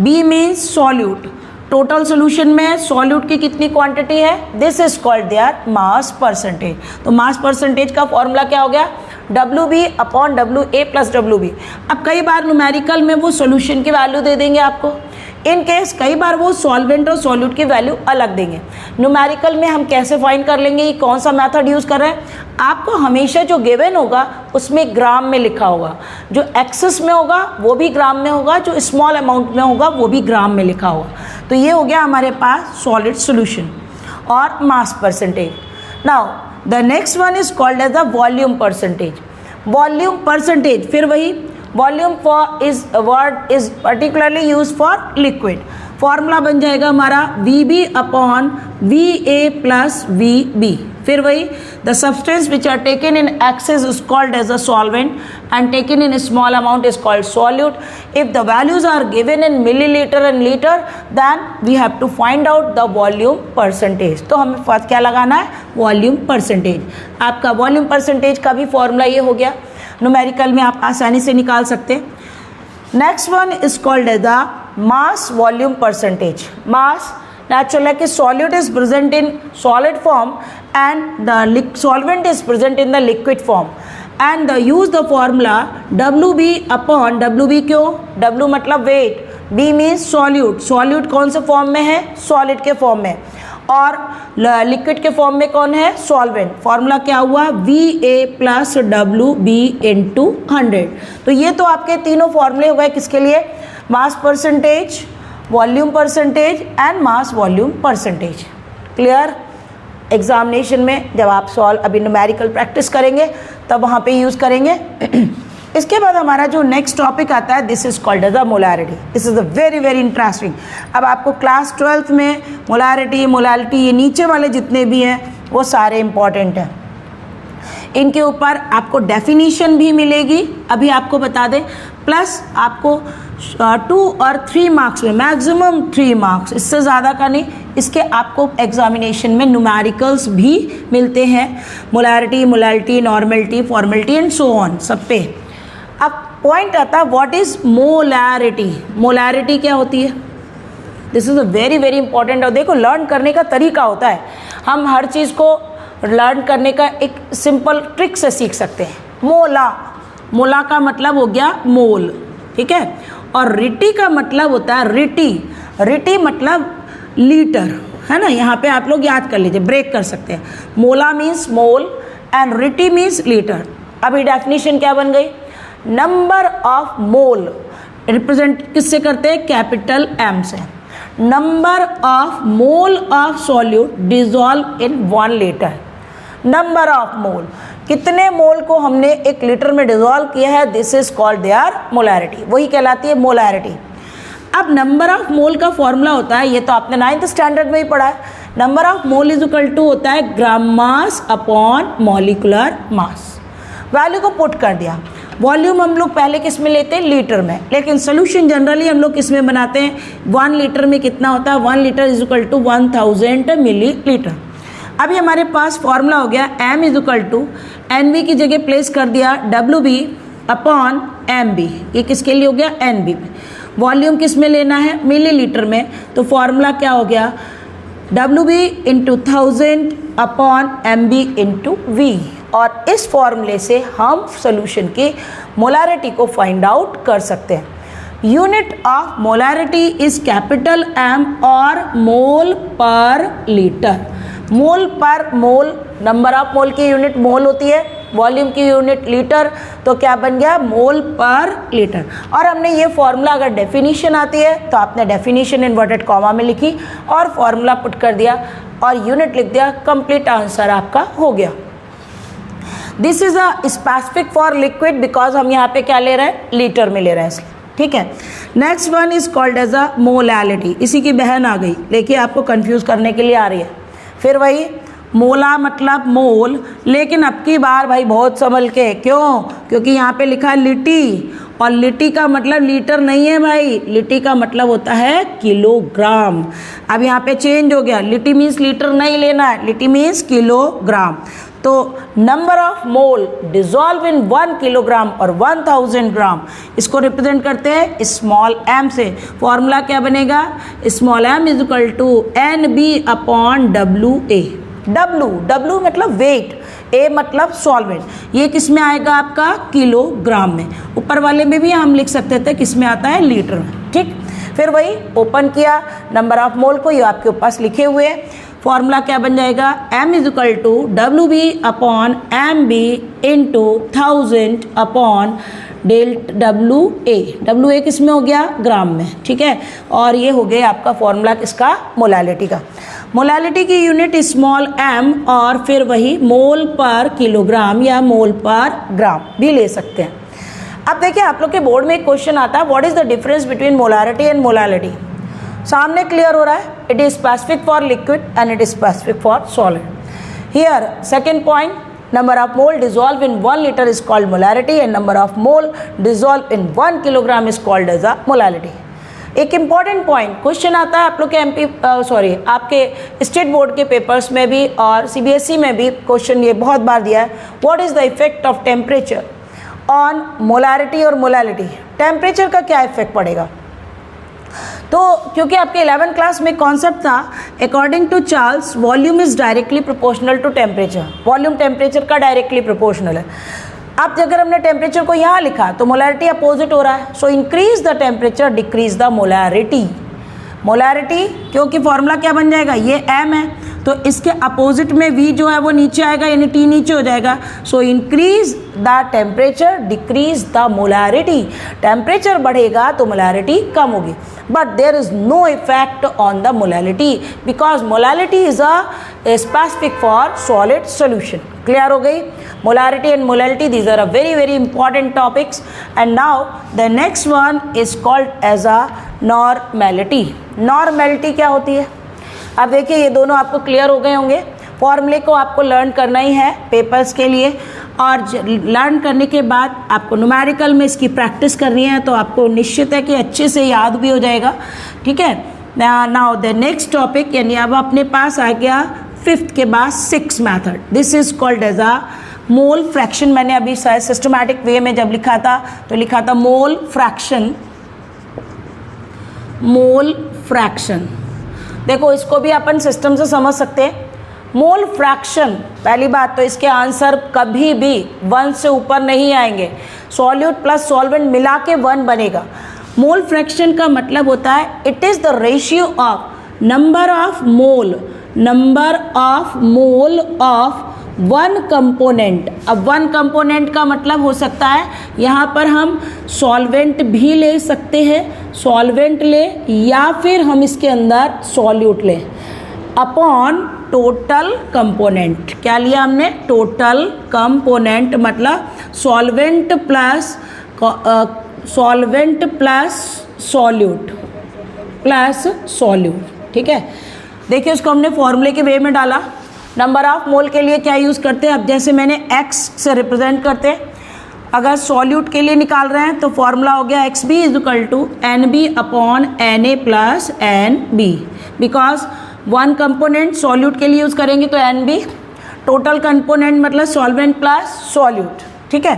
B means solute, total solution में solute की कितनी क्वांटिटी है, this is called their mass percentage. तो मास परसेंटेज का फॉर्मूला क्या हो गया? WB upon WA plus WB। अब कई बार न्यूमेरिकल में वो सॉल्यूशन की वैल्यू दे देंगे आपको, इन केस कई बार वो सॉल्वेंट और सॉल्यूट की वैल्यू अलग देंगे। न्यूमेरिकल में हम कैसे फाइंड कर लेंगे ये कौन सा मेथड यूज़ कर रहे हैं? आपको हमेशा जो गिवन होगा उसमें ग्राम में लिखा होगा, जो एक्सेस में होगा वो भी ग्राम में होगा, जो स्मॉल अमाउंट में होगा वो भी ग्राम में लिखा होगा। तो ये हो गया हमारे पास सॉलिड सॉल्यूशन और mass percentage. Now the next one is called as the volume percentage. Volume percentage फिर वही, volume for is word is particularly use for liquid. Formula बन जाएगा हमारा VB upon VA plus VB। फिर वही, the substance which are taken in excess is called as a solvent and taken in small amount is called solute. If the values are given in millilitre and litre then we have to find out the volume percentage. तो हमें first क्या लगाना है? Volume percentage. आपका volume percentage का भी formula ये हो गया, न्यूमेरिकल में आप आसानी से निकाल सकते हैं। Next one is called as the mass volume percentage. Mass natural है कि solute is present in solid form and the solvent is present in the liquid form and the use the formula WB upon WB। क्यों? W मतलब weight, B means solute, solute कौन से form में है? Solid के form में, और liquid के फॉर्म में कौन है? सॉल्वेंट। फॉर्मूला क्या हुआ? VA plus WB into 100। तो ये तो आपके तीनों फॉर्मूले हो गए किसके लिए? Mass percentage, volume percentage and mass volume percentage. Clear? Examination में जब आप सॉल्व अभी न्यूमेरिकल प्रैक्टिस करेंगे तब वहाँ पे यूज़ करेंगे। इसके बाद हमारा जो नेक्स्ट टॉपिक आता है this is called as a molarity. This is a very very interesting. अब आपको क्लास 12th में मोलैरिटी, मोलालिटी, ये नीचे वाले जितने भी हैं वो सारे इंपॉर्टेंट हैं। इनके ऊपर आपको डेफिनीशन भी मिलेगी, अभी आपको बता दें, प्लस आपको 2 और 3 मार्क्स में मैक्सिमम 3 मार्क्स, इससे ज़्यादा का नहीं, इसके आपको एग्जामिनेशन में न्यूमेरिकल्स भी मिलते हैं। Molarity, molality, normality, formality and so on सब पे। अब पॉइंट आता है व्हाट इज मोलैरिटी। मोलैरिटी क्या होती है? This is a very very important. और देखो लर्न करने का तरीका होता है, हम हर चीज़ को लर्न करने का एक सिंपल ट्रिक से सीख सकते हैं। मोला, मोला का मतलब हो गया मोल, ठीक है। और रिटी का मतलब होता है रिटी, रिटी मतलब लीटर, है ना। यहाँ पे आप लोग याद कर लीजिए, ब्रेक कर सकते हैं। मोला means mole and रिटी means litre. अभी डेफिनेशन क्या बन गई? नंबर ऑफ मोल रिप्रेजेंट किससे करते हैं? कैपिटल M से। Number of mole of solute dissolve in 1 litre. Number of मोल, कितने मोल को हमने 1 लीटर में डिजॉल्व किया है, this is called their molarity, वही कहलाती है मोलैरिटी। अब नंबर ऑफ मोल का फॉर्मूला होता है, ये तो आपने 9th स्टैंडर्ड में ही पढ़ा है। Number of mole is equal to होता है gram mass upon molecular mass. Value को पुट कर दिया। वॉल्यूम हम लोग पहले किस में लेते हैं? लीटर में, लेकिन सोल्यूशन जनरली हम लोग किस में बनाते हैं? 1 लीटर में कितना होता है? 1 litre is equal to 1000 millilitre. अभी हमारे पास फॉर्मूला हो गया M is equal to NB की जगह प्लेस कर दिया WB अपॉन MB। ये किसके लिए हो गया? NB। वॉल्यूम किस में लेना है, मिलीलीटर में, तो फॉर्मूला क्या हो गया, WB into 1000 upon MB into V। और इस फॉर्मूले से हम सोल्यूशन की मोलारिटी को फाइंड आउट कर सकते हैं। Unit of molarity is capital M और मोल पर लीटर। मोल पर मोल, नंबर ऑफ मोल की यूनिट मोल होती है, वॉल्यूम की यूनिट लीटर, तो क्या बन गया, मोल पर लीटर। और हमने ये फॉर्मूला, अगर डेफिनेशन आती है तो आपने डेफिनेशन इन्वर्टेड कॉमा में लिखी और फॉर्मूला पुट कर दिया और यूनिट लिख दिया, कंप्लीट आंसर आपका हो गया। This is a specific for liquid, because हम यहाँ पे क्या ले रहे हैं, लीटर में ले रहे हैं इसलिए, ठीक है। Next one is called as a molality. इसी की बहन आ गई, देखिए आपको कंफ्यूज करने के लिए आ रही है। फिर वही मोला मतलब मोल, लेकिन अब की बार भाई बहुत संभल के, क्यों, क्योंकि यहाँ पे लिखा है लिटी, और लिटी का मतलब लीटर नहीं है भाई, लिटी का मतलब होता है किलोग्राम। अब यहाँ पे चेंज हो गया, लिटी मीन्स लीटर नहीं लेना है, लिटी मीन्स किलोग्राम। तो number of mole dissolve in 1 kilogram और 1000 ग्राम, इसको रिप्रेजेंट करते हैं स्मॉल m से। फॉर्मूला क्या बनेगा, small m is equal to NB upon WA। W मतलब वेट, A मतलब सॉल्वेंट। ये किस में आएगा आपका, किलोग्राम में। ऊपर वाले में भी हम लिख सकते थे किस में आता है, लीटर में, ठीक। फिर वही ओपन किया, नंबर ऑफ मोल को ये आपके पास लिखे हुए हैं। फॉर्मूला क्या बन जाएगा, M is equal to WB upon MB into 1000 upon WA किस में हो गया, ग्राम में, ठीक है। और ये हो गया आपका फॉर्मूला किसका, मोलैलिटी का। मोलैलिटी की यूनिट स्मॉल m और फिर वही मोल पर किलोग्राम या मोल पर ग्राम भी ले सकते हैं। अब देखिए आप लोग के बोर्ड में एक क्वेश्चन आता है, what is the difference between molarity and molality. सामने क्लियर हो रहा है, it is specific for liquid and it is specific for solid. Here second point, number of mole dissolved in 1 liter is called molarity and number of mole dissolved in 1 kilogram is called as a molality। एक important point question आता है आप लोग के आपके state board के papers में भी और CBSE में भी क्वेश्चन ये बहुत बार दिया है, what is the effect of temperature on molarity और मोलैलिटी। टेम्परेचर का क्या इफेक्ट पड़ेगा, तो क्योंकि आपके 11th क्लास में कॉन्सेप्ट था, according to Charles volume is directly proportional to temperature. Volume temperature का डायरेक्टली प्रोपोर्शनल है। अब अगर हमने टेम्परेचर को यहाँ लिखा तो मोलैरिटी अपोजिट हो रहा है, सो increase the temperature decrease the molarity. Molarity क्योंकि फॉर्मूला क्या बन जाएगा, ये m है, तो इसके अपोजिट में v जो है वो नीचे आएगा, यानी T नीचे हो जाएगा। So increase the temperature decrease the molarity. Temperature बढ़ेगा तो मोलैरिटी कम होगी, but there is no effect on the molality because molality is a specific for solid solution. Clear हो गई, molarity and molality, these are a very very important topics. And now the next one is called as a normality. Normality क्या होती है, अब देखिए ये दोनों आपको क्लियर हो गए होंगे। फॉर्मूले को आपको लर्न करना ही है पेपर्स के लिए, और लर्न करने के बाद आपको न्यूमेरिकल में इसकी प्रैक्टिस करनी है, तो आपको निश्चित है कि अच्छे से याद भी हो जाएगा, ठीक है। नाउ द नेक्स्ट टॉपिक, यानी अब अपने पास आ गया 5th के बाद 6th method. This is called as a mole fraction. मैंने अभी सिस्टमैटिक वे में जब लिखा था तो लिखा था मोल फ्रैक्शन। मोल फ्रैक्शन, देखो इसको भी अपन सिस्टम से समझ सकते हैं। मोल फ्रैक्शन, पहली बात तो इसके आंसर कभी भी 1 से ऊपर नहीं आएंगे। सॉल्यूट प्लस सॉल्वेंट मिला के 1 बनेगा। मोल फ्रैक्शन का मतलब होता है it is the ratio of number of mole of 1 component. अब 1 कंपोनेंट का मतलब हो सकता है यहाँ पर हम सॉल्वेंट भी ले सकते हैं, सॉल्वेंट ले, या फिर हम इसके अंदर सॉल्यूट ले, अपॉन टोटल कंपोनेंट। क्या लिया हमने, टोटल कंपोनेंट, मतलब सॉल्वेंट प्लस सॉल्यूट, ठीक है। देखिए उसको हमने फॉर्मूले के वे में डाला। नंबर ऑफ मोल के लिए क्या यूज़ करते हैं, अब जैसे मैंने x से रिप्रेजेंट करते हैं, अगर सॉल्यूट के लिए निकाल रहे हैं तो फॉर्मूला हो गया XB is equal to NB upon NA plus NB। Because 1 component solute के लिए यूज़ करेंगे तो NB, टोटल कंपोनेंट मतलब सॉल्वेंट प्लस सॉल्यूट, ठीक है।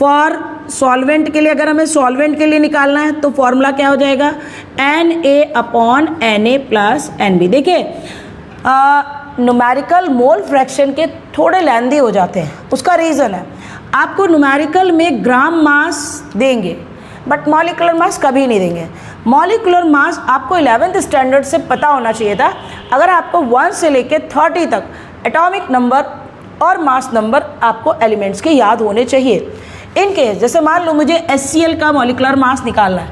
फॉर सॉल्वेंट के लिए, अगर हमें सॉल्वेंट के लिए निकालना है तो फॉर्मूला क्या हो जाएगा, Na/Na प्लस Nb। देखिए न्यूमेरिकल मोल फ्रैक्शन के थोड़े लेंदी हो जाते हैं, उसका रीज़न है आपको न्यूमेरिकल में ग्राम मास देंगे बट मॉलिक्यूलर मास कभी नहीं देंगे। मॉलिक्यूलर मास आपको 11th स्टैंडर्ड से पता होना चाहिए था। अगर आपको 1 से लेके 30 तक एटॉमिक नंबर और मास नंबर आपको एलिमेंट्स के याद होने चाहिए। इन केस जैसे मान लो मुझे HCl का मॉलिक्यूलर मास निकालना है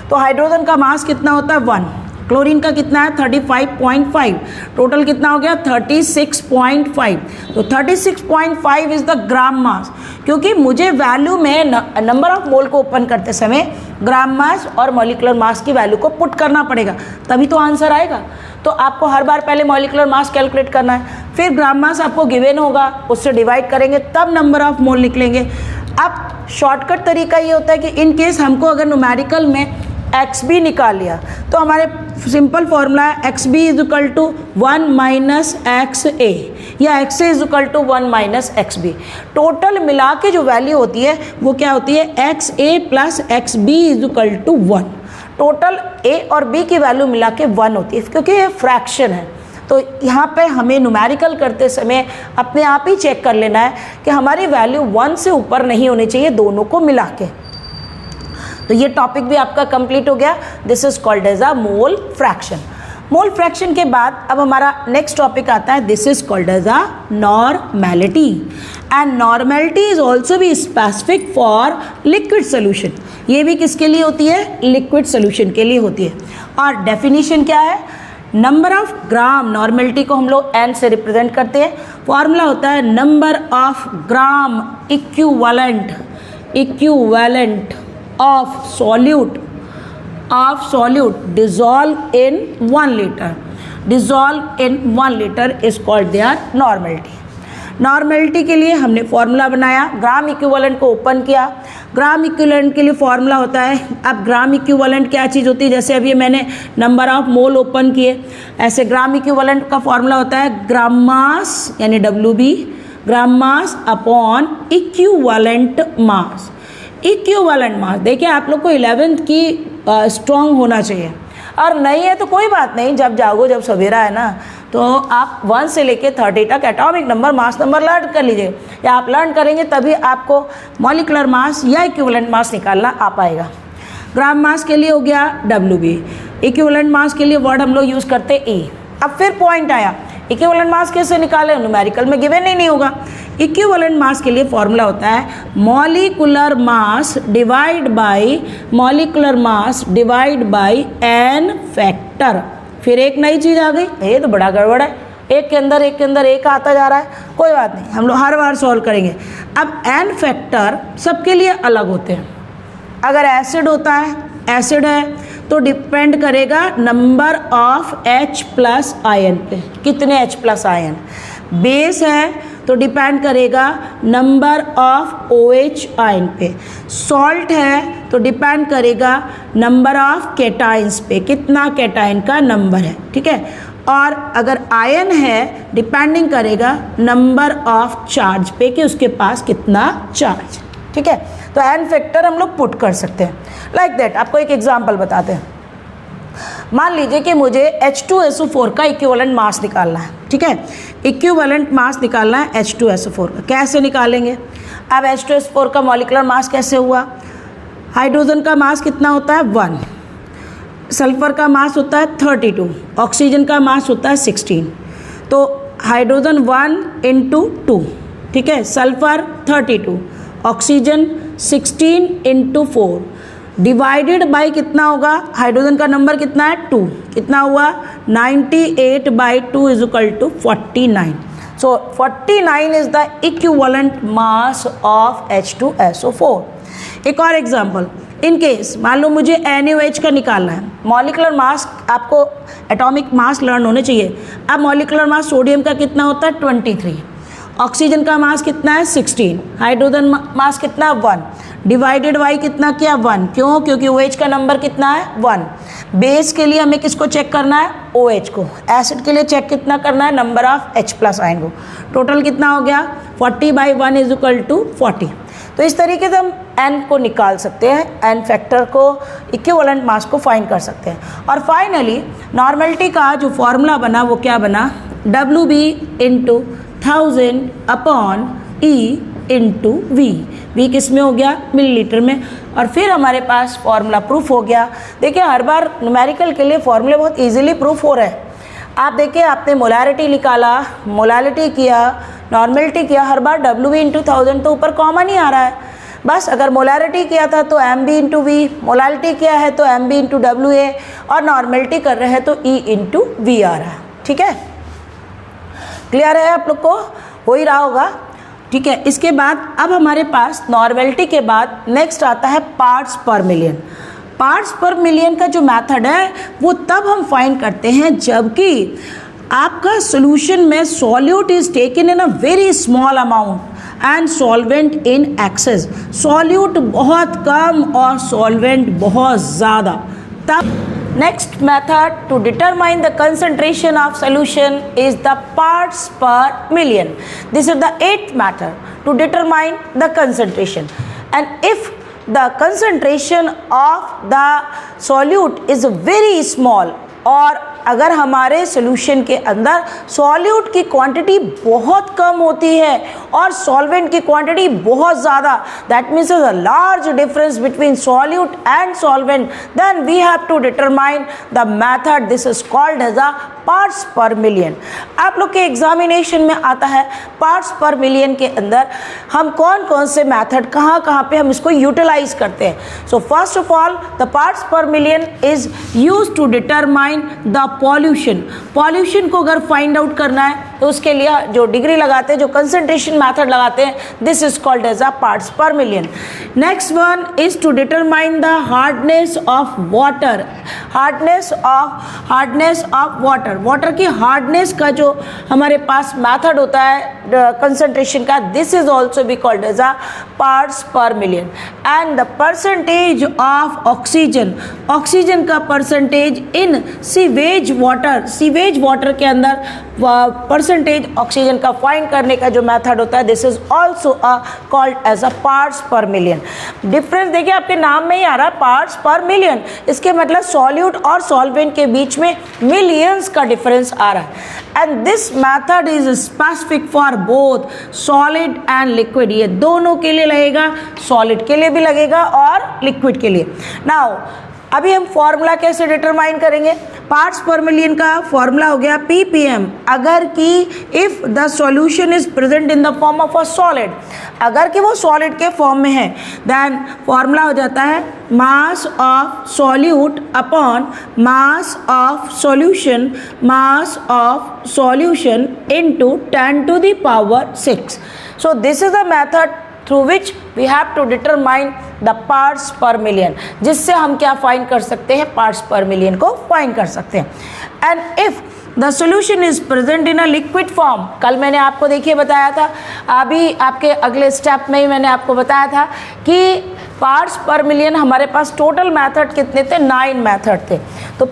तो हाइड्रोजन का मास कितना होता है 1, क्लोरीन का कितना है 35.5, टोटल कितना हो गया 36.5। तो 36.5 इज द ग्राम मास, क्योंकि मुझे वैल्यू में नंबर ऑफ मोल को ओपन करते समय ग्राम मास और मॉलिक्यूलर मास की वैल्यू को पुट करना पड़ेगा, तभी तो आंसर आएगा। तो आपको हर बार पहले मॉलिक्यूलर मास कैलकुलेट करना है, फिर ग्राम मास आपको गिवन होगा, उससे डिवाइड करेंगे तब नंबर ऑफ मोल निकलेंगे। अब शॉर्टकट तरीका ये होता है कि इन केस हमको अगर न्यूमेरिकल में XB निकाल लिया तो हमारे सिंपल फॉर्मूला है XB is equal to 1 minus XA या XA is equal to 1 minus XB। Total मिला के जो वैल्यू होती है वो क्या होती है, XA plus XB is equal to 1। Total A और B की वैल्यू मिला के 1 होती है, क्योंकि ये फ्रैक्शन है। तो यहाँ पे हमें न्यूमेरिकल करते समय अपने आप ही चेक कर लेना है कि हमारी वैल्यू 1 से ऊपर नहीं होनी चाहिए दोनों को मिला के। तो ये टॉपिक भी आपका कंप्लीट हो गया। This is called as a mole fraction. Mole fraction के बाद अब हमारा नेक्स्ट टॉपिक आता है, this is called as a normality. And normality is also भी स्पेसिफिक फॉर लिक्विड सोल्यूशन। ये भी किसके लिए होती है, लिक्विड सोल्यूशन के लिए होती है। और डेफिनेशन क्या है, नंबर ऑफ ग्राम, नॉर्मेलिटी को हम लोग N से रिप्रेजेंट करते हैं। फॉर्मूला होता है number of gram equivalent of solute dissolved in 1 liter is called their normality। Normality के लिए हमने फॉर्मूला बनाया, ग्राम इक्विवेलेंट को ओपन किया। ग्राम इक्विवेलेंट के लिए फॉर्मूला होता है, अब ग्राम इक्विवेलेंट क्या चीज़ होती है, जैसे अभी मैंने नंबर ऑफ मोल ओपन किए, ऐसे ग्राम इक्विवेलेंट का फॉर्मूला होता है ग्राम मास यानी WB, gram mass upon equivalent mass. Equivalent mass देखिए आप लोग को 11th की स्ट्रॉन्ग होना चाहिए, और नहीं है तो कोई बात नहीं, जब जागो जब सवेरा है ना, तो आप 1 से लेके 30 तक atomic number mass number learn कर लीजिए, या आप लर्न करेंगे तभी आपको मॉलिक्यूलर मास या इक्विवेलेंट मास निकालना आ पाएगा। ग्राम मास के लिए हो गया WB, इक्विवेलेंट मास के लिए वर्ड हम लोग यूज़ करते E। अब फिर पॉइंट आया, इक्विवेलेंट मास कैसे निकालें, न्यूमेरिकल में गिवन ही नहीं होगा। इक्विवेलेंट मास के लिए फॉर्मूला होता है molecular mass divide by N factor. फिर एक नई चीज़ आ गई, ये तो बड़ा गड़बड़ है, एक के अंदर एक आता जा रहा है, कोई बात नहीं, हम लोग हर बार सॉल्व करेंगे। अब N फैक्टर सबके लिए अलग होते हैं। अगर एसिड होता है, एसिड है तो डिपेंड करेगा number of H plus ion पे, कितने H प्लस आयन। बेस है तो डिपेंड करेगा नंबर ऑफ OH आयन पे। सॉल्ट है तो डिपेंड करेगा नंबर ऑफ कैटाइंस पे, कितना कैटाइन का नंबर है, ठीक है। और अगर आयन है डिपेंडिंग करेगा नंबर ऑफ चार्ज पे कि उसके पास कितना चार्ज, ठीक है। तो N फैक्टर हम लोग पुट कर सकते हैं लाइक दैट। आपको एक एग्जांपल बताते हैं। मान लीजिए कि मुझे H2SO4 का इक्विवेलेंट मास निकालना है, ठीक है। इक्विवेलेंट मास निकालना है H2SO4 का, कैसे निकालेंगे। अब H2SO4 का मॉलिक्यूलर मास कैसे हुआ, हाइड्रोजन का मास कितना होता है 1, सल्फर का मास होता है 32, ऑक्सीजन का मास होता है 16। तो हाइड्रोजन 1 × 2, ठीक है, सल्फर 32, ऑक्सीजन 16 × 4 डिवाइडेड बाई कितना होगा, हाइड्रोजन का नंबर कितना है 2, कितना हुआ 98/2 is equal to 49। So 49 is the equivalent mass of H2SO4। एक और एग्जांपल, इन केस मान लो मुझे NaOH का निकालना है। मॉलिक्यूलर मास, आपको एटॉमिक मास लर्न होने चाहिए। अब मॉलिक्यूलर मास सोडियम का कितना होता है 23, ऑक्सीजन का मास कितना है 16, हाइड्रोजन मास कितना 1, डिवाइडेड बाई कितना किया 1, क्यों, क्योंकि OH का नंबर कितना है 1। बेस के लिए हमें किसको चेक करना है, OH को। एसिड के लिए चेक कितना करना है, number of H plus ion को। टोटल कितना हो गया 40/1 इज इक्वल टू 40। तो इस तरीके से हम n को निकाल सकते हैं, n फैक्टर को, इक्विवेलेंट मास को फाइंड कर सकते हैं। और फाइनली नॉर्मेलिटी का जो फॉर्मूला बना वो क्या बना, WB into 1000 upon E into V किस में हो गया, मिलीलीटर में। और फिर हमारे पास फॉर्मूला प्रूफ हो गया। देखिए हर बार न्यूमेरिकल के लिए फॉर्मूले बहुत इजीली प्रूफ हो रहे हैं। आप देखिए आपने मोलारिटी निकाला, मोलालिटी किया, नॉर्मेलिटी किया, हर बार WB इंटू 1000 तो ऊपर कॉमन ही आ रहा है। बस अगर मोलारिटी किया था तो MB इंटू V, मोलालिटी किया है तो MB इंटू WA, और नॉर्मेलिटी कर रहे हैं तो E इंटू V आ रहा है। ठीक है, क्लियर है आप लोग को, हो ही रहा होगा। ठीक है, इसके बाद अब हमारे पास नॉर्मेलिटी के बाद नेक्स्ट आता है parts per million. Parts per million का जो मेथड है वो तब हम फाइंड करते हैं जबकि आपका सॉल्यूशन में solute is taken in a very small amount and solvent in excess. Solute बहुत कम और सॉल्वेंट बहुत ज़्यादा। तब next method to determine the concentration of solution is the parts per million. This is the eighth method to determine the concentration. And if the concentration of the solute is very small, और अगर हमारे solution के अंदर solute की quantity बहुत कम होती है और सॉल्वेंट की क्वांटिटी बहुत ज़्यादा, that means a large difference between solute and solvent, then we have to determine the method, this is called as a parts per million. आप लोग के एग्जामिनेशन में आता है पार्ट्स पर मिलियन के अंदर हम कौन कौन से मेथड कहाँ पे हम इसको यूटिलाइज करते हैं। So first of all the parts per million is use to determine the pollution. Pollution को अगर फाइंड आउट करना है तो उसके लिए जो डिग्री लगाते हैं, जो कंसंट्रेशन मेथड लगाते हैं, this is called as a parts per million. Next one is to determine the hardness of water. Hardness of water की हार्डनेस का जो हमारे पास मेथड होता है कंसंट्रेशन का, this is also be called as a parts per million. And the percentage of oxygen, oxygen का percentage in sewage water के अंदर परसेंटेज ऑक्सीजन का फाइंड करने का जो मेथड होता है, this is also called as a parts per million. Difference देखिए आपके नाम में ही आ रहा है पार्ट्स पर मिलियन, इसके मतलब सॉल्यूट और सॉल्वेंट के बीच में मिलियंस का डिफरेंस आ रहा है। And this method is specific for both solid and liquid. ये दोनों के लिए लगेगा, सॉलिड के लिए भी लगेगा और लिक्विड के लिए। नाउ अभी हम फॉर्मूला कैसे डिटरमाइन करेंगे। पार्ट्स पर मिलियन का फॉर्मूला हो गया ppm। अगर कि if the solution is present in the form of a solid, अगर कि वो सॉलिड के फॉर्म में है, देन फॉर्मूला हो जाता है मास of solute upon mass of solution into 10 to the power 6। So this is the method through which we have to determine the parts per million, जिससे हम क्या फाइंड कर सकते हैं, पार्ट्स पर मिलियन को फाइंड कर सकते हैं। And if the solution is present in a liquid form, कल मैंने आपको देखिए बताया था, अभी आपके अगले स्टेप में ही मैंने आपको बताया था कि पार्ट्स पर मिलियन हमारे पास टोटल मेथड कितने थे, 9 मेथड थे। तो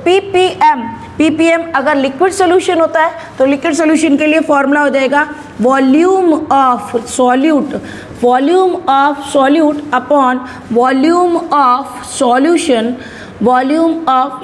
ppm अगर लिक्विड सोल्यूशन होता है तो लिक्विड सोल्यूशन के लिए फॉर्मूला हो जाएगा volume of solute upon volume of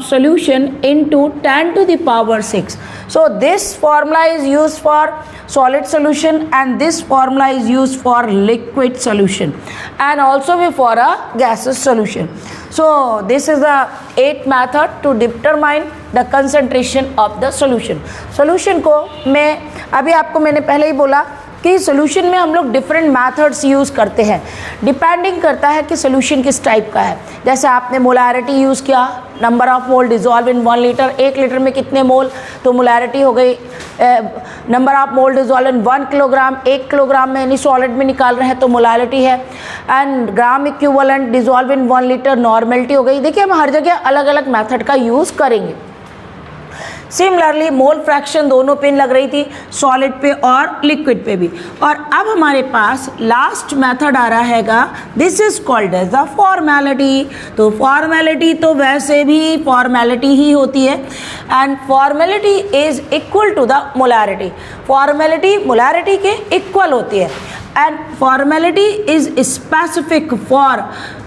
solution into 10 to the power 6. So this formula is used for solid solution and this formula is used for liquid solution and also for a gaseous solution. So this is the 8th method to determine the concentration of the solution. Solution को मैं अभी आपको मैंने पहले ही बोला कि solution में हम लोग डिफरेंट मेथड्स यूज़ करते हैं, डिपेंडिंग करता है कि सोल्यूशन किस टाइप का है। जैसे आपने मोलारिटी यूज़ किया, number of mole dissolve in 1 litre, 1 litre में कितने मोल, तो मोलारिटी हो गई। Number of mole dissolve in 1 kilogram, 1 kilogram में यानी सॉलिड में निकाल रहे हैं तो मोलारिटी है। And gram equivalent dissolve in 1 litre, normality हो गई। देखिए हम हर जगह अलग अलग मेथड का यूज़ करेंगे। सिमिलरली मोल फ्रैक्शन दोनों पे लग रही थी, सॉलिड पे और लिक्विड पे भी। और अब हमारे पास लास्ट मेथड आ रहा हैगा, this is called as the formality. तो फॉर्मेलिटी तो वैसे भी फॉर्मेलिटी ही होती है and formality is equal to the molarity. Formality molarity के इक्वल होती है। And formality is specific for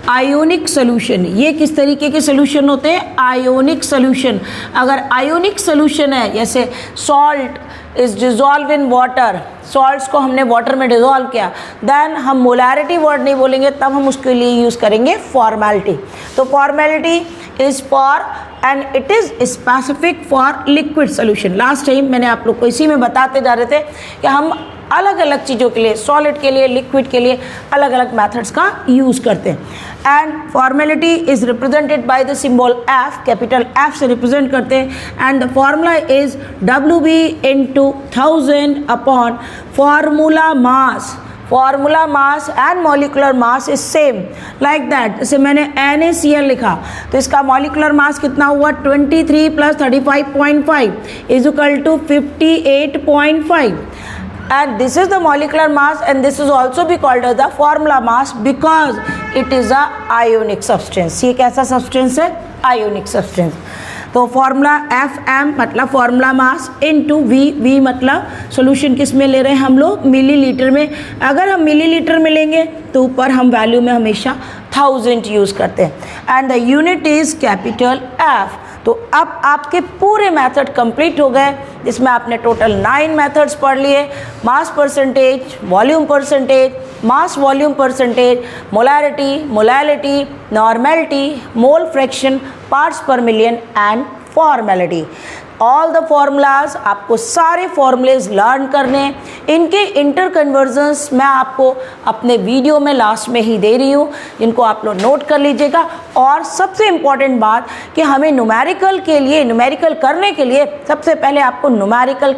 ionic solution. ये किस तरीके के सोल्यूशन होते हैं? Ionic solution. अगर आयोनिक सोल्यूशन है, जैसे salt is dissolve in water, salts को हमने वाटर में डिजॉल्व किया, देन हम मोलैरिटी वर्ड नहीं बोलेंगे, तब हम उसके लिए यूज़ करेंगे फॉर्मेलिटी। तो formality is for and it is specific for liquid solution. Last time मैंने आप लोग को इसी में बताते जा रहे थे कि हम अलग अलग चीज़ों के लिए, सॉलिड के लिए, लिक्विड के लिए अलग अलग मेथड्स का यूज़ करते हैं। And formality is represented by the symbol F, capital F से रिप्रेजेंट करते हैं। And the formula is WB into 1000 upon formula mass. Formula mass and molecular mass is same like that. जैसे मैंने NaCl लिखा तो इसका मॉलिकुलर मास कितना हुआ? 23 + 35.5 is equal to 58.5 and this is the molecular mass and this is also be called as the formula mass because it is a ionic substance। ये कैसा substance है? ionic substance। तो formula FM मतलब formula mass into V मतलब solution किस में ले रहे हैं हम लोग? मिलीलीटर में। अगर हम मिलीलीटर में लेंगे तो ऊपर हम वैल्यू में हमेशा 1000 यूज़ करते हैं। And the unit is capital F। तो अब आपके पूरे मेथड कंप्लीट हो गए, जिसमें आपने टोटल 9 मेथड्स पढ़ लिए। Mass percentage, volume percentage, mass volume percentage, molarity, molality, normality, mole fraction, parts per million and formality. All the formulas, आपको सारे फॉर्मूलेज लर्न करने। इनके इंटर कन्वर्जन्स मैं आपको अपने वीडियो में लास्ट में ही दे रही हूँ, इनको आप लोग नोट कर लीजिएगा। और सबसे इम्पॉर्टेंट बात कि हमें न्यूमेरिकल के लिए, न्यूमेरिकल करने के लिए सबसे पहले आपको न्यूमेरिकल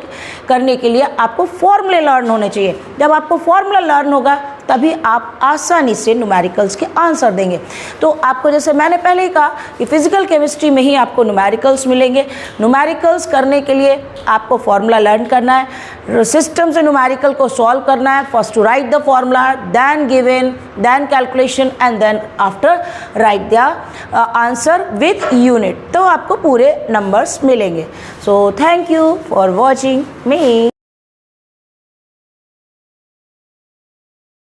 करने के लिए आपको फॉर्मूले लर्न होने चाहिए। जब आपको फॉर्मूला लर्न होगा तभी आप आसानी से न्यूमेरिकल्स के आंसर देंगे। तो आपको, जैसे मैंने पहले ही कहा कि फिजिकल केमिस्ट्री में ही आपको न्यूमेरिकल्स मिलेंगे। न्यूमेरिकल्स करने के लिए आपको फॉर्मूला लर्न करना है, सिस्टम से न्यूमेरिकल को सॉल्व करना है। First to write the formula, then given, then calculation and then after write the answer with unit. तो आपको पूरे नंबर्स मिलेंगे। So thank you for watching me.